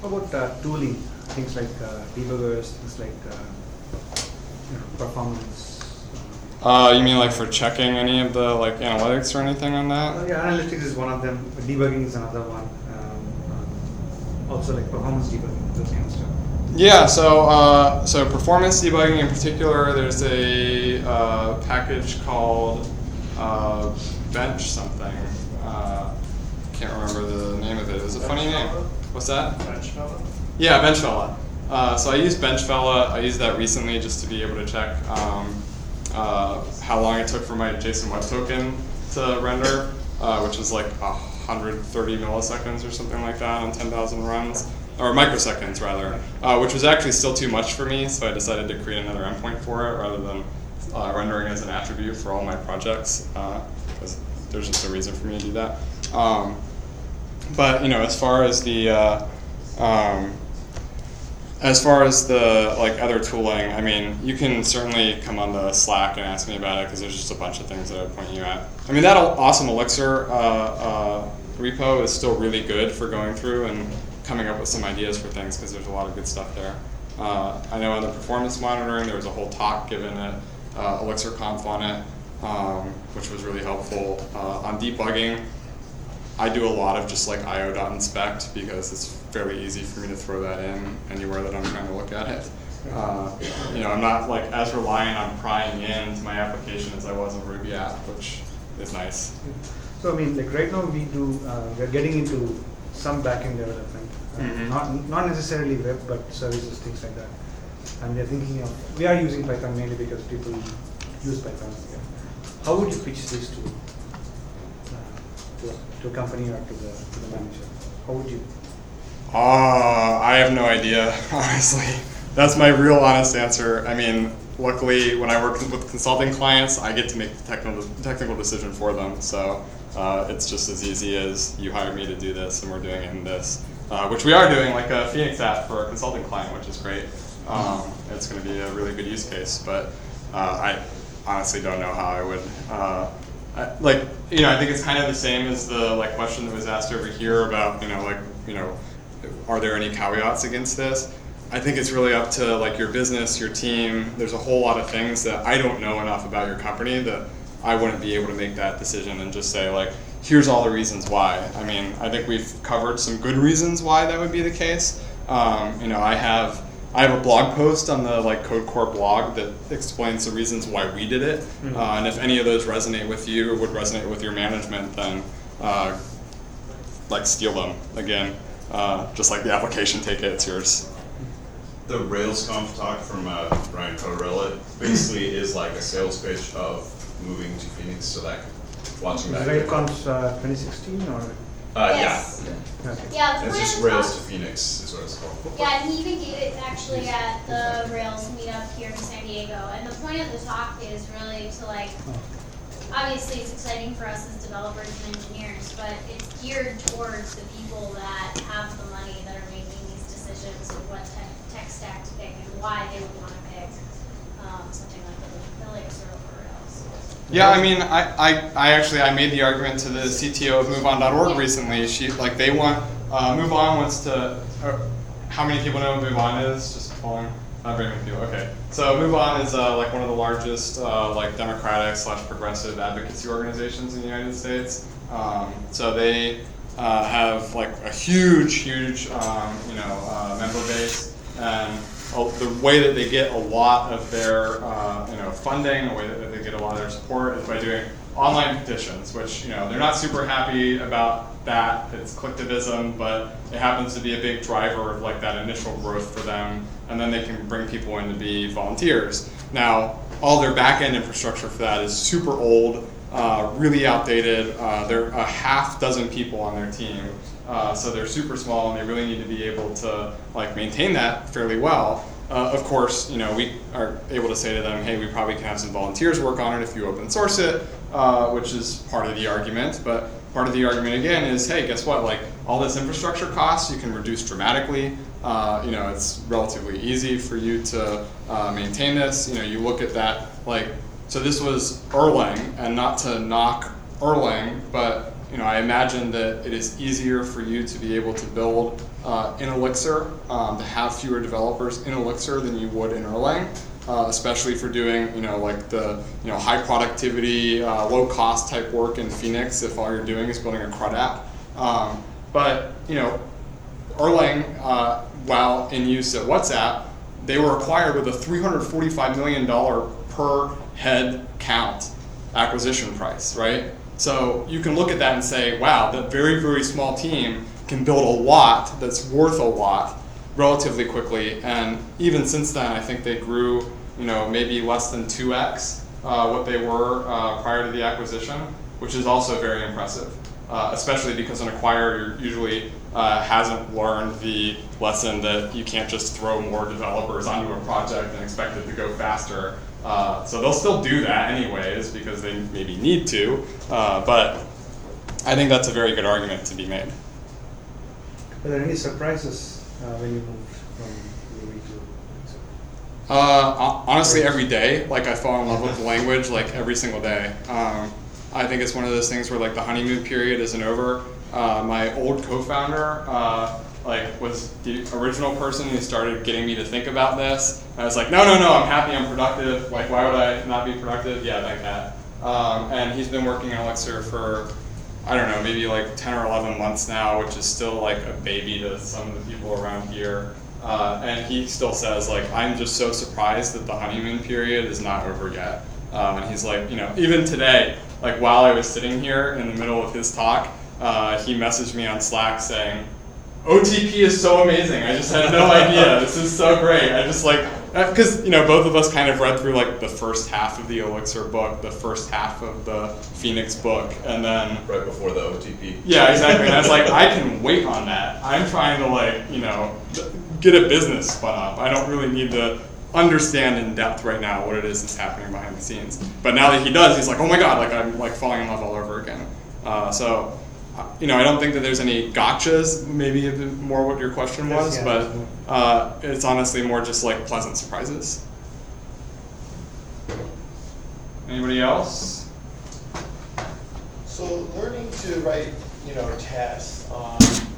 How about tooling? Things like debuggers, things like performance. You mean like for checking any of the like analytics or anything on that? Yeah, analytics is one of them. Debugging is another one. Also like performance debugging, those kind of stuff. Yeah, so performance debugging in particular, there's a package called bench something. Can't remember the name of it. It was a funny name. What's that? Benchfella? Yeah, Benchfella. So I use Benchfella. I used that recently just to be able to check how long it took for my JSON Web Token to render, which is like 130 milliseconds or something like that on 10,000 runs. or microseconds rather, which was actually still too much for me, so I decided to create another endpoint for it rather than rendering as an attribute for all my projects, because there's just a reason for me to do that. But as far as the like other tooling, I mean, you can certainly come on the Slack and ask me about it, because there's just a bunch of things that I would point you at. I mean, that awesome Elixir repo is still really good for going through and coming up with some ideas for things, because there's a lot of good stuff there. I know on the performance monitoring, there was a whole talk given at ElixirConf on it, which was really helpful. On debugging, I do a lot of just like io.inspect, because it's fairly easy for me to throw that in anywhere that I'm trying to look at it. I'm not like as reliant on prying into my application as I was in Ruby app, which is nice. So I mean, like right now we're getting into some backend development, not necessarily web, but services, things like that. And we are using Python mainly because people use Python. Yeah. How would you pitch this to a company or to the manager? How would you? I have no idea, honestly. That's my real honest answer. I mean, luckily, when I work with consulting clients, I get to make the technical decision for them. So it's just as easy as you hired me to do this, and we're doing it in this, which we are doing, like a Phoenix app for a consulting client, which is great. It's going to be a really good use case, but I honestly don't know how I would. I think it's kind of the same as the question that was asked over here about, are there any caveats against this? I think it's really up to your business, your team. There's a whole lot of things that I don't know enough about your company that I wouldn't be able to make that decision and just say here's all the reasons why. I mean, I think we've covered some good reasons why that would be the case. I have a blog post on the CodeCore blog that explains the reasons why we did it. And if any of those resonate with you or would resonate with your management, then steal them. Again, just like the application, take it, it's yours. The RailsConf talk from Brian Cottarella basically is like a sales pitch of moving to Phoenix, so that watching that. RailsConf 2016 or? Yes. Yeah. Okay. Yeah, the It's just plan Rails talk- to Phoenix is what it's called. Yeah, and he even gave it actually at the Rails meetup here in San Diego. And the point of the talk is really to obviously it's exciting for us as developers and engineers, but it's geared towards the people that have the money that are making these decisions of what tech stack to pick and why they would want to pick something like Elixir over Rails. Yeah, I mean, I made the argument to the CTO of MoveOn.org recently. They want MoveOn wants to. How many people know what MoveOn is? Just following. Not very many people. Okay, so MoveOn is one of the largest democratic/progressive advocacy organizations in the United States. So they have a huge member base, and the way that they get a lot of their funding, the way that they get a lot of their support is by doing online petitions, which they're not super happy about that. It's collectivism, but it happens to be a big driver of that initial growth for them, and then they can bring people in to be volunteers. Now, all their back-end infrastructure for that is super old, really outdated. They're a half dozen people on their team, so they're super small, and they really need to be able to maintain that fairly well. Of course, we are able to say to them, hey, we probably can have some volunteers work on it if you open source it, which is part of the argument. But part of the argument again is, hey, guess what? All this infrastructure costs you can reduce dramatically. It's relatively easy for you to maintain this. You look at that, so this was Erlang, and not to knock Erlang, but I imagine that it is easier for you to be able to build in Elixir, to have fewer developers in Elixir than you would in Erlang, especially for doing the high productivity, low cost type work in Phoenix if all you're doing is building a CRUD app. But Erlang, while in use at WhatsApp, they were acquired with a $345 million per head count acquisition price, right? So you can look at that and say, wow, that very, very small team can build a lot that's worth a lot relatively quickly. And even since then, I think they grew, maybe less than 2x what they were prior to the acquisition, which is also very impressive. especially because an acquirer usually hasn't learned the lesson that you can't just throw more developers onto a project and expect it to go faster. So they'll still do that anyways because they maybe need to, but I think that's a very good argument to be made. Are there any surprises when you moved from Ruby to Elixir? Honestly, every day, like I fall in love with the language like every single day. I think it's one of those things where like the honeymoon period isn't over. My old co-founder like was the original person who started getting me to think about this. I was like, no, I'm happy, I'm productive. Like, why would I not be productive? Yeah, like that. And he's been working in Elixir for, I don't know, maybe like 10 or 11 months now, which is still like a baby to some of the people around here. And he still says, like, I'm just so surprised that the honeymoon period is not over yet. And he's like, even today, like while I was sitting here in the middle of his talk, he messaged me on Slack saying, OTP is so amazing. I just had no idea. This is so great. I just like, because both of us kind of read through like the first half of the Elixir book, the first half of the Phoenix book, and then Right before the OTP. Yeah, exactly. And I was like, I can wait on that. I'm trying to like, get a business spun up. I don't really need to understand in depth right now what it is that's happening behind the scenes. But now that he does, he's like, oh my god, like I'm like falling in love all over again. So, I don't think that there's any gotchas, maybe more what your question was, but it's honestly more just like pleasant surprises. Anybody else? So learning to write, tests,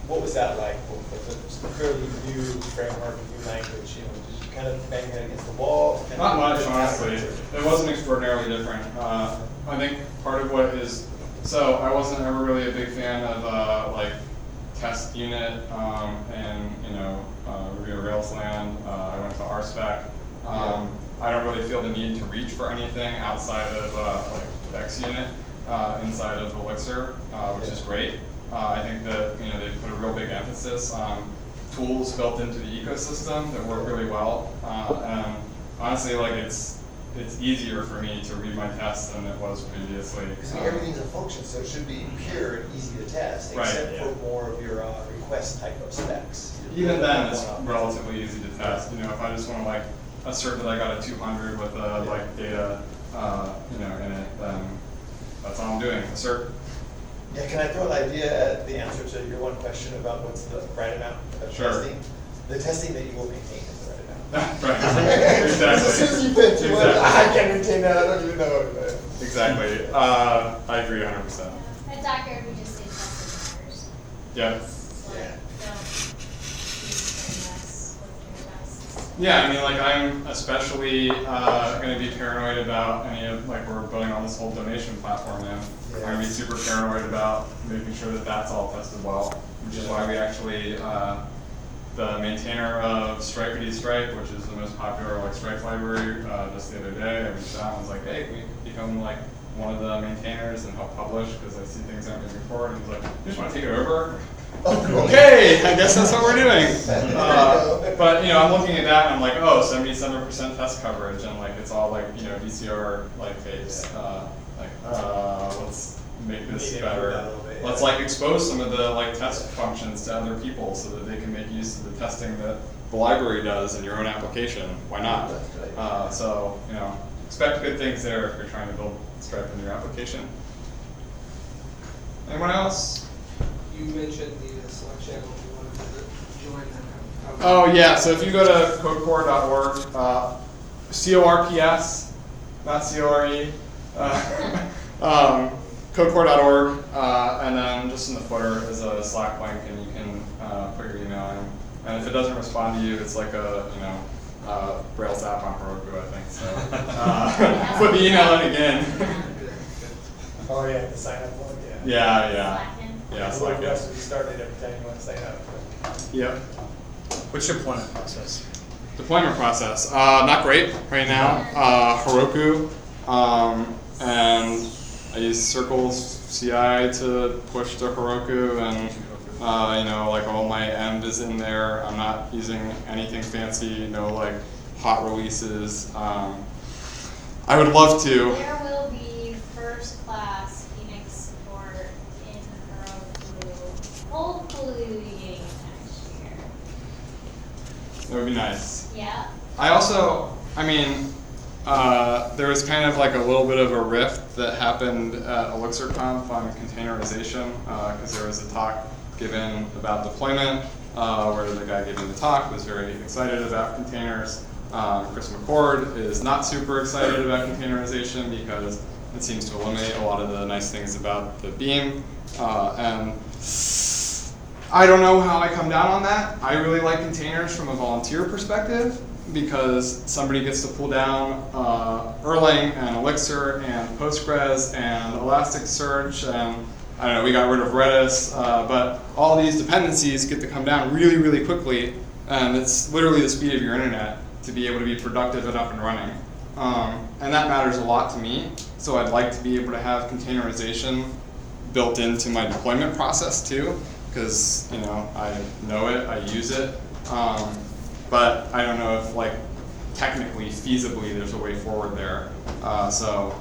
what was that like? Was it a fairly new framework, new language? Did you kind of bang it against the wall? Not much, honestly. It wasn't extraordinarily different. I think part of what is, so I wasn't ever really a big fan of like test unit and Ruby on Rails land. I went to RSpec. I don't really feel the need to reach for anything outside of like XUnit inside of Elixir, which is great. I think that they put a real big emphasis on tools built into the ecosystem that work really well. And honestly, like it's easier for me to read my tests than it was previously. Because everything's a function, so it should be pure and easy to test, except for more of your request type of specs. Even then, it's relatively easy to test. If I just want to like assert that I got a 200 with like data, in it, then that's all I'm doing. Assert. Yeah, can I throw an idea at the answer to your one question about what's the right amount of testing? The testing that you will maintain is the right amount. Right. Exactly. As soon as you put too much, I can't maintain that, I don't even know. Exactly. I agree 100%. At Docker, we just say testing numbers. Yeah. Yeah. Don't use less with your tests. Yeah, I mean, like I'm especially going to be paranoid about any of, like we're building on this whole donation platform now. I'm going to be super paranoid about making sure that that's all tested well, which is why we actually, the maintainer of Stripety Stripe, which is the most popular like Stripe library, just the other day, I reached out and was like, hey, can we become like one of the maintainers and help publish because I see things aren't moving forward. And he's like, you just want to take it over? Okay, I guess that's what we're doing. But I'm looking at that and I'm like, oh, 77% test coverage, and like it's all like VCR like fakes. Let's make this better. Let's like expose some of the like test functions to other people so that they can make use of the testing that the library does in your own application. Why not? So expect good things there if you're trying to build Stripe in your application. Anyone else? You mentioned the Slack channel. You wanted to join that. Oh yeah, so if you go to codecore.org, CORPS, not CORE, codecore.org, and then just in the footer is a Slack link, and you can put your email in. And if it doesn't respond to you, it's like a Rails app on Heroku, I think. So put the email in again. Oh yeah, the sign up one, Yeah. Slack has to be started every time you want to sign up. Yep. What's your deployment process? Deployment process, not great right now. Heroku, and I use Circles CI to push to Heroku, and like all my end is in there. I'm not using anything fancy, no like hot releases. I would love to. There will be first class Phoenix support in That would be nice. Yeah. I also, I mean, there was kind of like a little bit of a rift that happened at ElixirConf on containerization, because there was a talk given about deployment, where the guy giving the talk was very excited about containers. Chris McCord is not super excited about containerization because it seems to eliminate a lot of the nice things about the Beam. And I don't know how I come down on that. I really like containers from a volunteer perspective because somebody gets to pull down Erlang and Elixir and Postgres and Elasticsearch, and I don't know, we got rid of Redis, but all these dependencies get to come down really, really quickly, and it's literally the speed of your internet to be able to be productive and up and running. And that matters a lot to me, so I'd like to be able to have containerization built into my deployment process too, because I know it, I use it, but I don't know if like technically, feasibly, there's a way forward there. So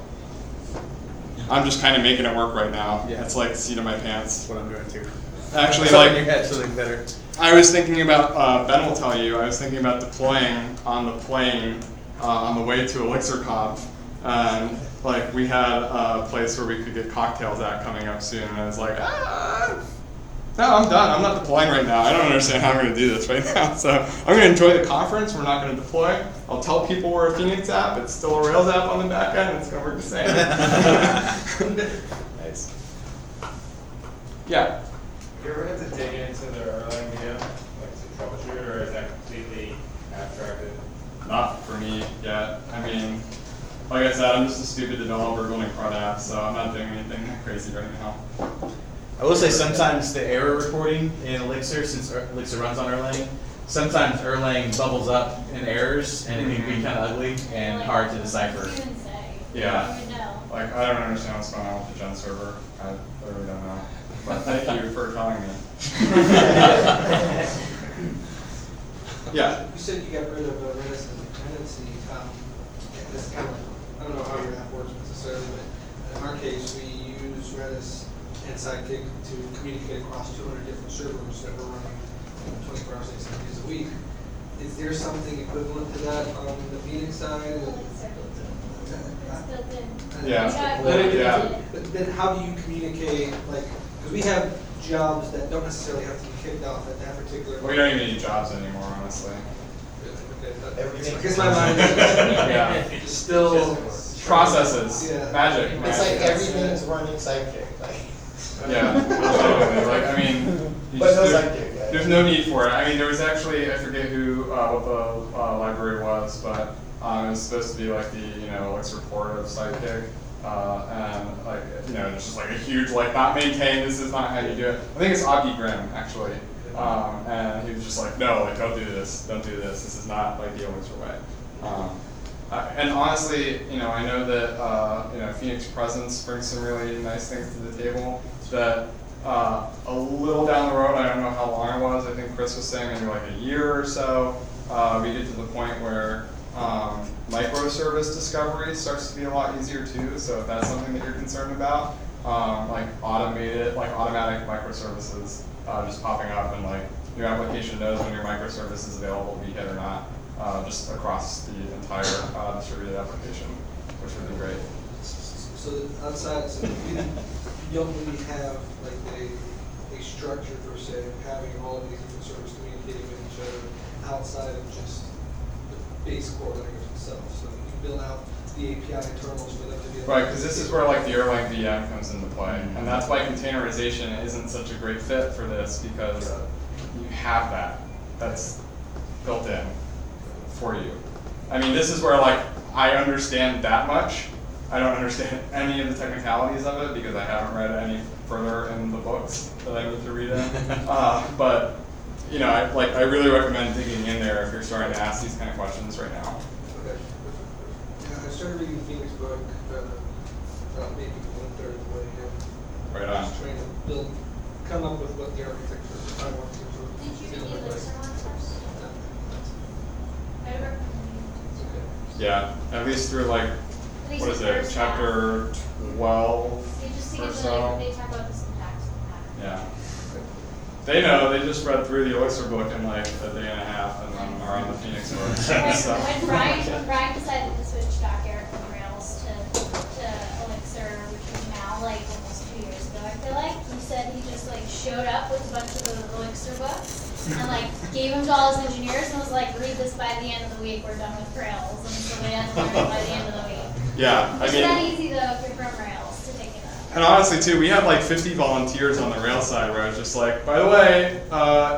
I'm just kind of making it work right now. Yeah. It's like the seat of my pants. That's what I'm doing too. Actually, Something like you had something better. I was thinking about, Ben will tell you, I was thinking about deploying on the plane on the way to ElixirConf, and like we had a place where we could get cocktails at coming up soon, and I was like, no, I'm done. I'm not deploying right now. I don't understand how I'm going to do this right now. So I'm going to enjoy the conference. We're not going to deploy. I'll tell people we're a Phoenix app. It's still a Rails app on the back end. It's going to work the same. Nice. Yeah. You ever had to dig into the Erlang VM, like to troubleshoot, or is that completely abstracted? Not for me yet. I mean, like I said, I'm just a stupid developer building CRUD apps, so I'm not doing anything crazy right now. I will say sometimes the error reporting in Elixir, since Elixir runs on Erlang, sometimes Erlang bubbles up in errors and it can be kind of ugly and hard to decipher. What do you even say? Yeah. I don't even know. Like, I don't understand what's going on with the gen server. I literally don't know. But thank you for telling me. Yeah. You said you got rid of Redis as a dependency. This kind of, I don't know how your app works necessarily, but in our case, we use Redis and Sidekick to communicate across 200 different servers that we're running 24 hours, 7 days a week. Is there something equivalent to that on the Phoenix side? It's built in. Yeah. Yeah. But then how do you communicate, like, because we have jobs that don't necessarily have to be kicked off at that particular. We don't even need jobs anymore, honestly. Okay, Everything- I guess my mind Yeah. is still. Processes. Yeah. Magic. It's like Magic. everything's running Sidekick, like. Yeah. Literally. Like, I mean, you But just- no there- Sidekick, yeah. there's no need for it. I mean, there was actually, I forget who, what the library was, but it was supposed to be like the, Elixir port of Sidekick. And like, it's just like a huge, like, not maintained, this is not how you do it. I think it's Augie Grimm, actually. And he was just like, no, like, don't do this, this is not like the Elixir way. And honestly, I know that, Phoenix Presence brings some really nice things to the table that a little down the road, I don't know how long it was, I think Chris was saying maybe like a year or so, we get to the point where microservice discovery starts to be a lot easier too. So if that's something that you're concerned about, like automatic microservices just popping up, and like your application knows when your microservice is available to be hit or not, just across the entire distributed application, which would be great. So outside, so you don't really have like a structure per se of having all of these different servers communicating with each other outside of just the base core language itself. So you build out the API internals for them to be able Right, because this is where like the Erlang VM comes into play, and that's why containerization isn't such a great fit for this, because you have that. That's built in for you. I mean, this is where like I understand that much. I don't understand any of the technicalities of it because I haven't read any further in the books that I need to read in. But I really recommend digging in there if you're starting to ask these kind of questions right now. Okay. Yeah, I started reading Phoenix book about maybe 1/3 of the way here. Right on. Just trying to come up with what the architecture I want to do. Did you read the Elixir one first? I would recommend it. Yeah, at least through like, At least what is the it, first chapter 12 They just or give so? they talk about the syntax and the pattern. Yeah. They know, they just read through the Elixir book in like a day and a half and then are on the Phoenix book. So. When Brian decided to switch Docker from Rails to Elixir, which is now like almost 2 years ago, I feel like, he said he just like showed up with a bunch of the Elixir books and like gave them to all his engineers and was like, read this by the end of the week, we're done with Rails. And so they had to learn it by the end of the week. Yeah, I It's mean. not easy though if you're from Rails to take it up. And honestly too, we had like 50 volunteers on the Rails side where I was just like, by the way,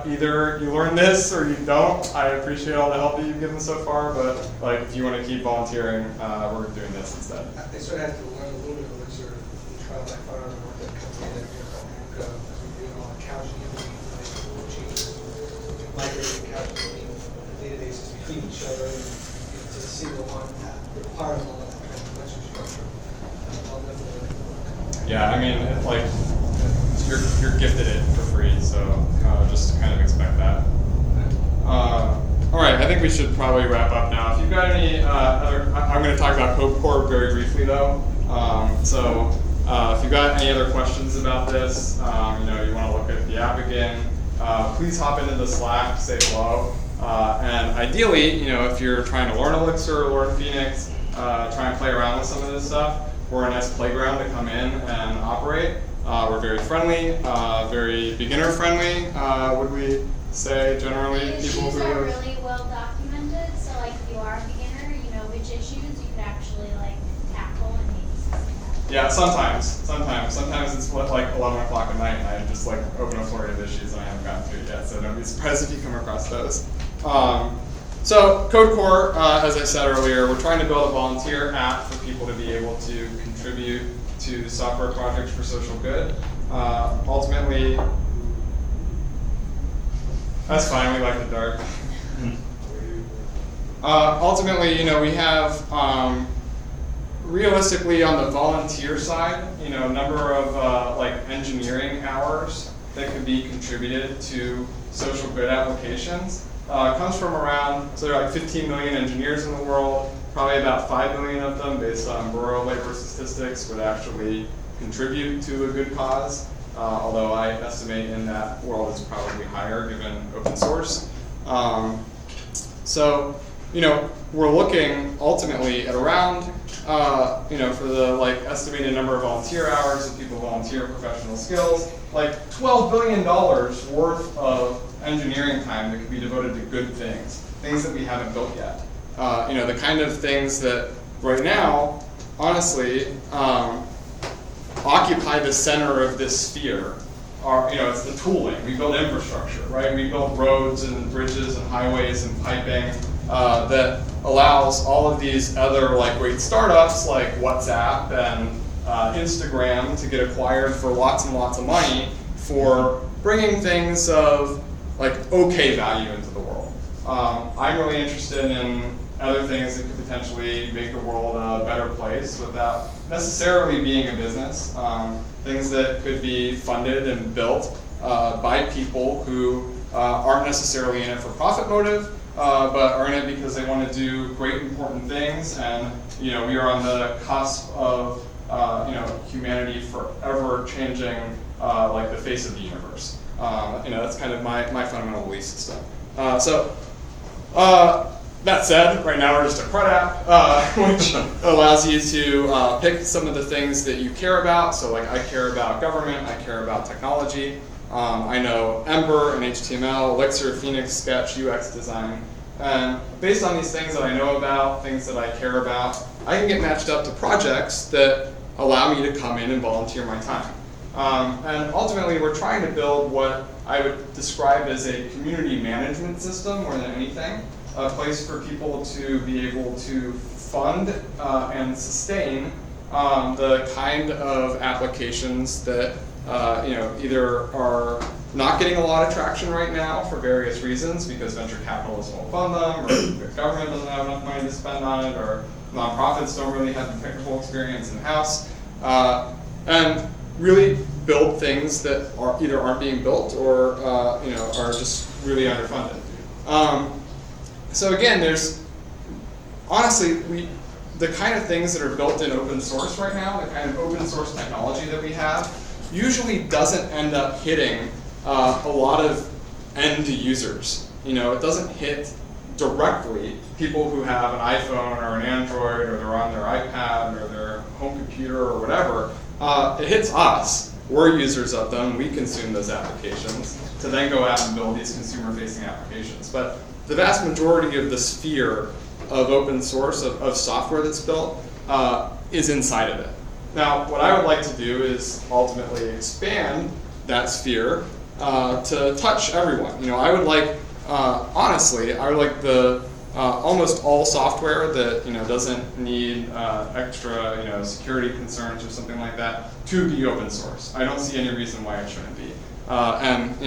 either you learn this or you don't. I appreciate all the help that you've given so far, but like if you want to keep volunteering, we're doing this instead. They sort of had to learn a little bit of Elixir, try to like find out what that comes in and as we do all the couching and making little changes, migrating couching databases between each other and to a single one that requires all that kind of Elixir structure. I'll definitely. Yeah, I mean, it's like you're gifted it for free, so just kind of expect that. All right, I think we should probably wrap up now. If you've got any other, I'm going to talk about Code Core very briefly though. If you've got any other questions about this, you want to look at the app again, please hop into the Slack, say hello. And ideally, if you're trying to learn Elixir or learn Phoenix, try and play around with some of this stuff. We're a nice playground to come in and operate. We're very friendly, very beginner friendly, would we say generally? The People issues who are have, really well documented, so like if you are a beginner, you know which issues you can actually like tackle and maybe succeed at. yeah, sometimes it's like 11 o'clock at night and I just like open a flurry of issues and I haven't gotten through it yet, so don't be surprised if you come across those. So Code Core, as I said earlier, we're trying to build a volunteer app for people to be able to contribute to software projects for social good. Ultimately, that's fine, we like the dark. Ultimately, we have, realistically on the volunteer side, a number of like engineering hours that could be contributed to social good applications. Comes from around, so there are like 15 million engineers in the world, probably about 5 million of them, based on Bureau labor statistics, would actually contribute to a good cause, although I estimate in that world it's probably higher given open source. We're looking ultimately at around, for the like estimated number of volunteer hours that people volunteer professional skills, like $12 billion worth of engineering time that could be devoted to good things that we haven't built yet. The kind of things that right now, honestly, occupy the center of this sphere are, it's the tooling. We build infrastructure, right? We build roads and bridges and highways and piping that allows all of these other like great startups like WhatsApp and Instagram to get acquired for lots and lots of money for bringing things of like okay value into the world. I'm really interested in other things that could potentially make the world a better place without necessarily being a business. Things that could be funded and built by people who aren't necessarily in it for profit motive, but are in it because they want to do great important things. And we are on the cusp of humanity forever changing like the face of the universe. That's kind of my fundamental belief system. That said, right now we're just a CRUD app, which allows you to pick some of the things that you care about. So like I care about government, I care about technology. I know Ember and HTML, Elixir, Phoenix, Sketch, UX design. And based on these things that I know about, things that I care about, I can get matched up to projects that allow me to come in and volunteer my time. And ultimately, we're trying to build what I would describe as a community management system more than anything. A place for people to be able to fund and sustain the kind of applications that either are not getting a lot of traction right now for various reasons, because venture capitalists won't fund them, or the government doesn't have enough money to spend on it, or nonprofits don't really have the technical experience in-house, and really build things that are either aren't being built or are just really underfunded. So again, there's honestly the kind of things that are built in open source right now, the kind of open source technology that we have, usually doesn't end up hitting a lot of end users. You know, it doesn't hit directly people who have an iPhone or an Android, or they're on their iPad or their home computer or whatever. It hits us. We're users of them. We consume those applications to then go out and build these consumer-facing applications. But the vast majority of the sphere of open source, of software that's built, is inside of it. Now, what I would like to do is ultimately expand that sphere to touch everyone. You know, I would like, honestly, I would like the almost all software that doesn't need extra security concerns or something like that to be open source. I don't see any reason why it shouldn't be, and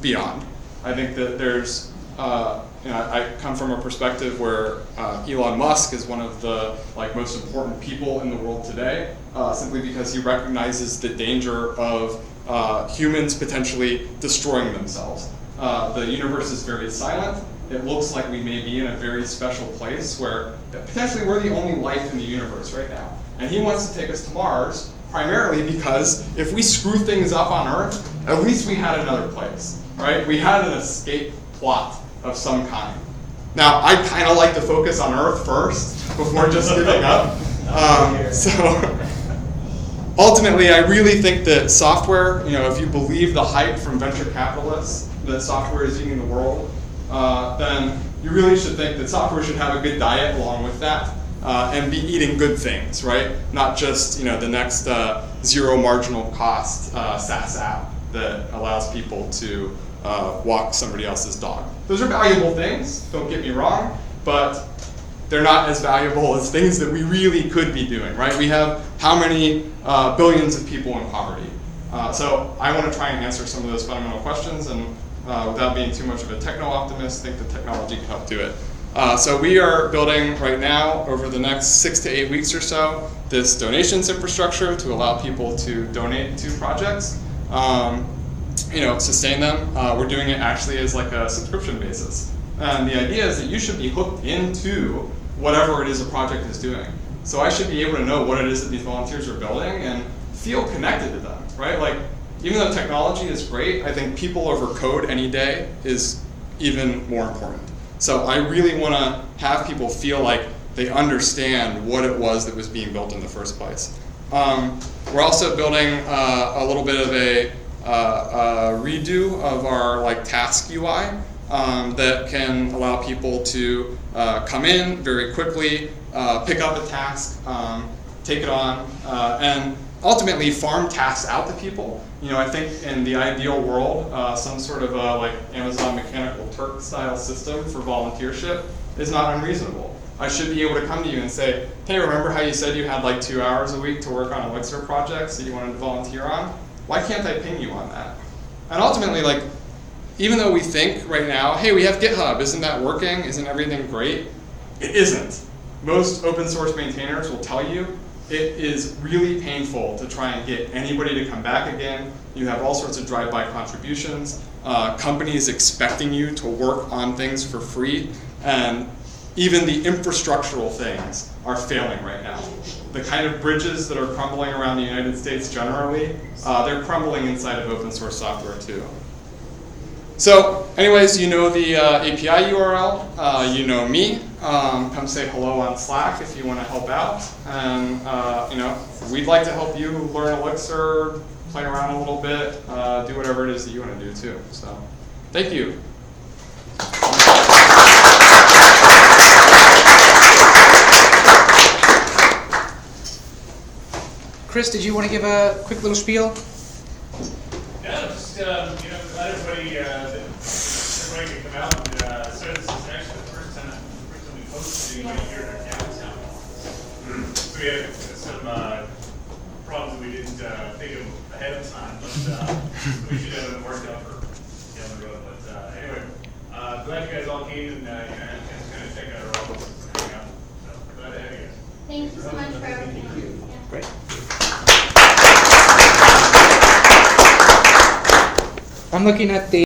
beyond. I think that there's I come from a perspective where Elon Musk is one of the most important people in the world today, simply because he recognizes the danger of humans potentially destroying themselves. The universe is very silent. It looks like we may be in a very special place where potentially we're the only life in the universe right now. And he wants to take us to Mars, primarily because if we screw things up on Earth, at least we had another place, right? We had an escape plot of some kind. Now, I kind of like to focus on Earth first before just giving up. So ultimately, I really think that software, if you believe the hype from venture capitalists that software is eating the world, then you really should think that software should have a good diet along with that, and be eating good things, right? Not just the next zero marginal cost SaaS app that allows people to walk somebody else's dog. Those are valuable things, don't get me wrong, but they're not as valuable as things that we really could be doing, right? We have how many billions of people in poverty? So I want to try and answer some of those fundamental questions, and without being too much of a techno-optimist, think the technology can help do it. So we are building right now, over the next 6 to 8 weeks or so, this donations infrastructure to allow people to donate to projects, sustain them. We're doing it actually as like a subscription basis. And the idea is that you should be hooked into whatever it is a project is doing. So I should be able to know what it is that these volunteers are building and feel connected to them, right? Like, even though technology is great, I think people over code any day is even more important. So I really want to have people feel like they understand what it was that was being built in the first place. We're also building a little bit of a redo of our task UI that can allow people to come in very quickly, pick up a task, take it on, and ultimately farm tasks out to people. I think in the ideal world, some sort of Amazon Mechanical Turk style system for volunteership is not unreasonable. I should be able to come to you and say, hey, remember how you said you had 2 hours a week to work on Elixir projects that you wanted to volunteer on? Why can't I ping you on that? And ultimately, even though we think right now, hey, we have GitHub, isn't that working? Isn't everything great? It isn't. Most open source maintainers will tell you it is really painful to try and get anybody to come back again. You have all sorts of drive-by contributions, companies expecting you to work on things for free, and even the infrastructural things are failing right now. The kind of bridges that are crumbling around the United States generally, they're crumbling inside of open source software too. So anyways, you know the API URL, you know me. Come say hello on Slack if you want to help out. And we'd like to help you learn Elixir, play around a little bit, do whatever it is that you want to do too. So thank you. Chris, did you want to give a quick little spiel? Yeah, just glad everybody could come out and so this is actually the first time we hosted anybody here in our downtown office. So we had some problems that we didn't think of ahead of time, but we should have it worked out for down the road. But anyway, glad you guys all came and had a chance to kind of check out our office and hang out. So glad to have you guys. Thank you so much for everything. Thank you. Yeah. Great. I'm looking at the